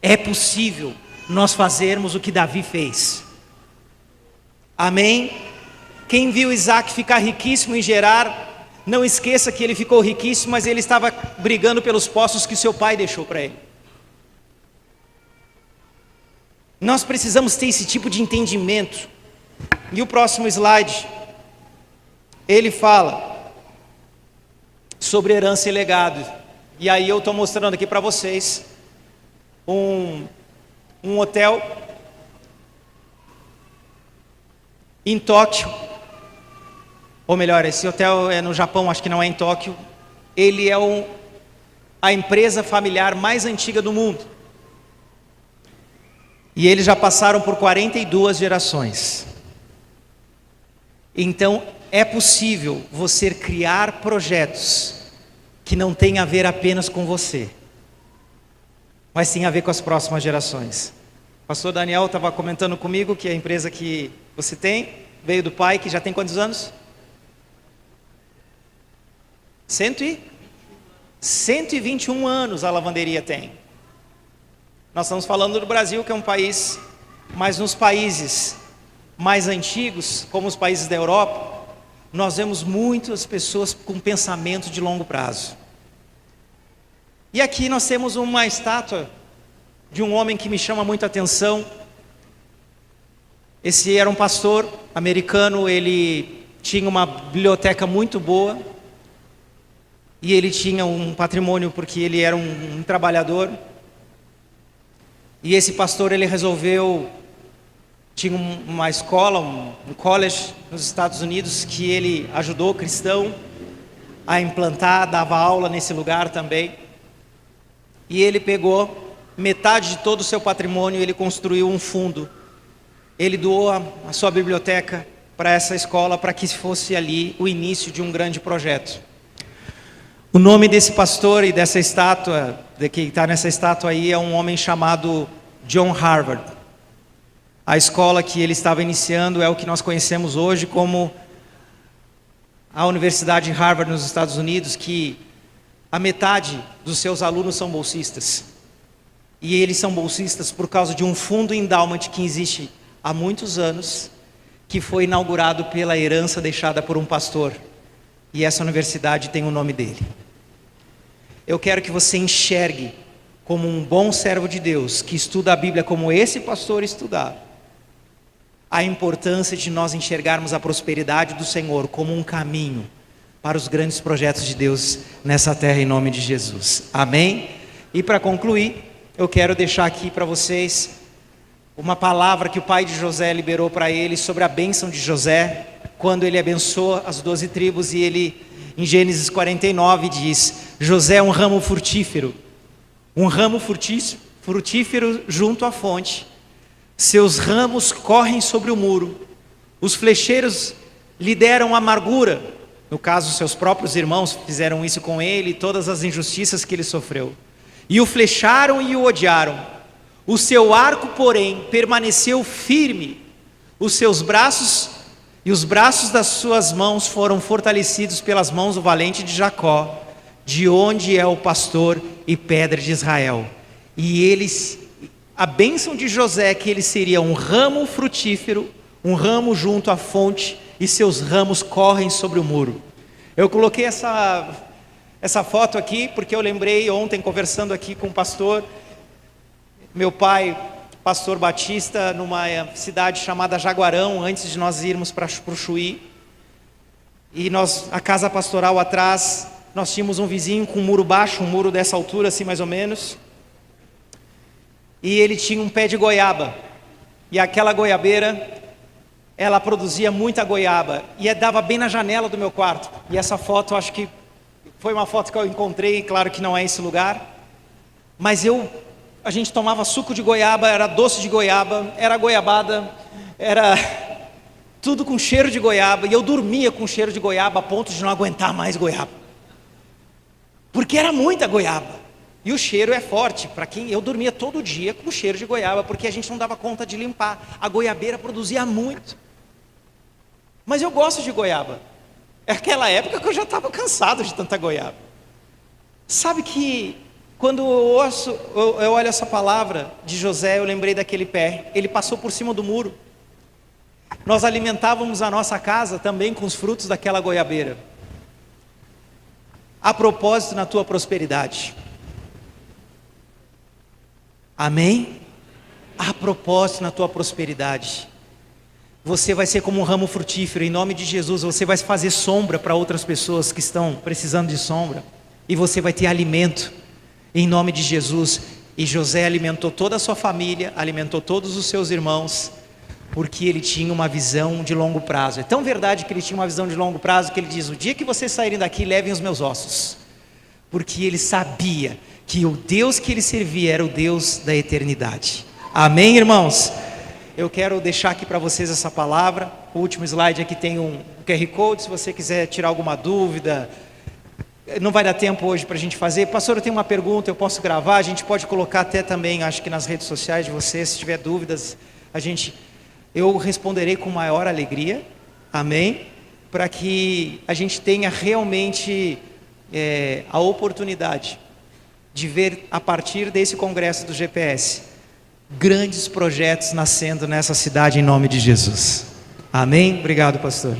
É possível nós fazermos o que Davi fez. Amém? Quem viu Isaac ficar riquíssimo em Gerar, não esqueça que ele ficou riquíssimo, mas ele estava brigando pelos poços que seu pai deixou para ele. Nós precisamos ter esse tipo de entendimento. E o próximo slide, ele fala sobre herança e legado. E aí eu estou mostrando aqui para vocês um hotel em Tóquio, ou melhor, esse hotel é no Japão, acho que não é em Tóquio. Ele é a empresa familiar mais antiga do mundo. E eles já passaram por 42 gerações. Então, é possível você criar projetos que não tem a ver apenas com você, mas tem a ver com as próximas gerações. O pastor Daniel estava comentando comigo que a empresa que você tem veio do pai, que já tem quantos anos? 121 anos a lavanderia tem. Nós estamos falando do Brasil, que é um país, mas nos países mais antigos, como os países da Europa, nós vemos muitas pessoas com pensamento de longo prazo. E aqui nós temos uma estátua de um homem que me chama muita atenção. Esse era um pastor americano, ele tinha uma biblioteca muito boa, e ele tinha um patrimônio porque ele era um trabalhador. E esse pastor, ele resolveu, tinha uma escola, um college nos Estados Unidos, que ele ajudou cristão a implantar, dava aula nesse lugar também. E ele pegou metade de todo o seu patrimônio, ele construiu um fundo. Ele doou a sua biblioteca para essa escola, para que fosse ali o início de um grande projeto. O nome desse pastor e dessa estátua, de que está nessa estátua aí, é um homem chamado John Harvard. A escola que ele estava iniciando é o que nós conhecemos hoje como a Universidade de Harvard nos Estados Unidos, que a metade dos seus alunos são bolsistas. E eles são bolsistas por causa de um fundo endowment que existe há muitos anos, que foi inaugurado pela herança deixada por um pastor. E essa universidade tem o nome dele. Eu quero que você enxergue como um bom servo de Deus, que estuda a Bíblia como esse pastor estudar, a importância de nós enxergarmos a prosperidade do Senhor como um caminho para os grandes projetos de Deus nessa terra, em nome de Jesus. Amém? E para concluir, eu quero deixar aqui para vocês uma palavra que o pai de José liberou para ele sobre a bênção de José, quando ele abençoa as 12 tribos, e ele, em Gênesis 49, diz: José é um ramo frutífero junto à fonte. Seus ramos correm sobre o muro. Os flecheiros lhe deram amargura. No caso, seus próprios irmãos fizeram isso com ele, todas as injustiças que ele sofreu. E o flecharam e o odiaram. O seu arco, porém, permaneceu firme. Os seus braços e os braços das suas mãos foram fortalecidos pelas mãos do valente de Jacó, de onde é o pastor e pedra de Israel. E eles, a bênção de José, que ele seria um ramo frutífero, um ramo junto à fonte, e seus ramos correm sobre o muro. Eu coloquei essa foto aqui porque eu lembrei ontem, conversando aqui com o pastor, meu pai, pastor Batista, numa cidade chamada Jaguarão, antes de nós irmos para o Chuí. E a casa pastoral atrás, nós tínhamos um vizinho com um muro baixo, um muro dessa altura assim mais ou menos. E ele tinha um pé de goiaba. E aquela goiabeira, ela produzia muita goiaba. E dava bem na janela do meu quarto. E essa foto, acho que foi uma foto que eu encontrei, claro que não é esse lugar. Mas a gente tomava suco de goiaba, era doce de goiaba, era goiabada, era tudo com cheiro de goiaba. E eu dormia com cheiro de goiaba a ponto de não aguentar mais goiaba. Porque era muita goiaba. E o cheiro é forte, eu dormia todo dia com cheiro de goiaba, porque a gente não dava conta de limpar. A goiabeira produzia muito. Mas eu gosto de goiaba. É aquela época que eu já estava cansado de tanta goiaba. Sabe que quando eu olho essa palavra de José, eu lembrei daquele pé. Ele passou por cima do muro. Nós alimentávamos a nossa casa também com os frutos daquela goiabeira. A propósito na tua prosperidade. Amém? A propósito na tua prosperidade. Você vai ser como um ramo frutífero, em nome de Jesus. Você vai fazer sombra para outras pessoas que estão precisando de sombra. E você vai ter alimento, em nome de Jesus. E José alimentou toda a sua família, alimentou todos os seus irmãos, porque ele tinha uma visão de longo prazo. É tão verdade que ele tinha uma visão de longo prazo, que ele diz: o dia que vocês saírem daqui, levem os meus ossos. Porque ele sabia que o Deus que ele servia era o Deus da eternidade. Amém, irmãos? Eu quero deixar aqui para vocês essa palavra. O último slide aqui tem um QR Code, se você quiser tirar alguma dúvida. Não vai dar tempo hoje para a gente fazer. Pastor, eu tenho uma pergunta, eu posso gravar? A gente pode colocar até também, acho que nas redes sociais de vocês, se tiver dúvidas, eu responderei com maior alegria. Amém? Para que a gente tenha realmente a oportunidade de ver, a partir desse congresso do GPS, grandes projetos nascendo nessa cidade em nome de Jesus. Amém? Obrigado, pastor.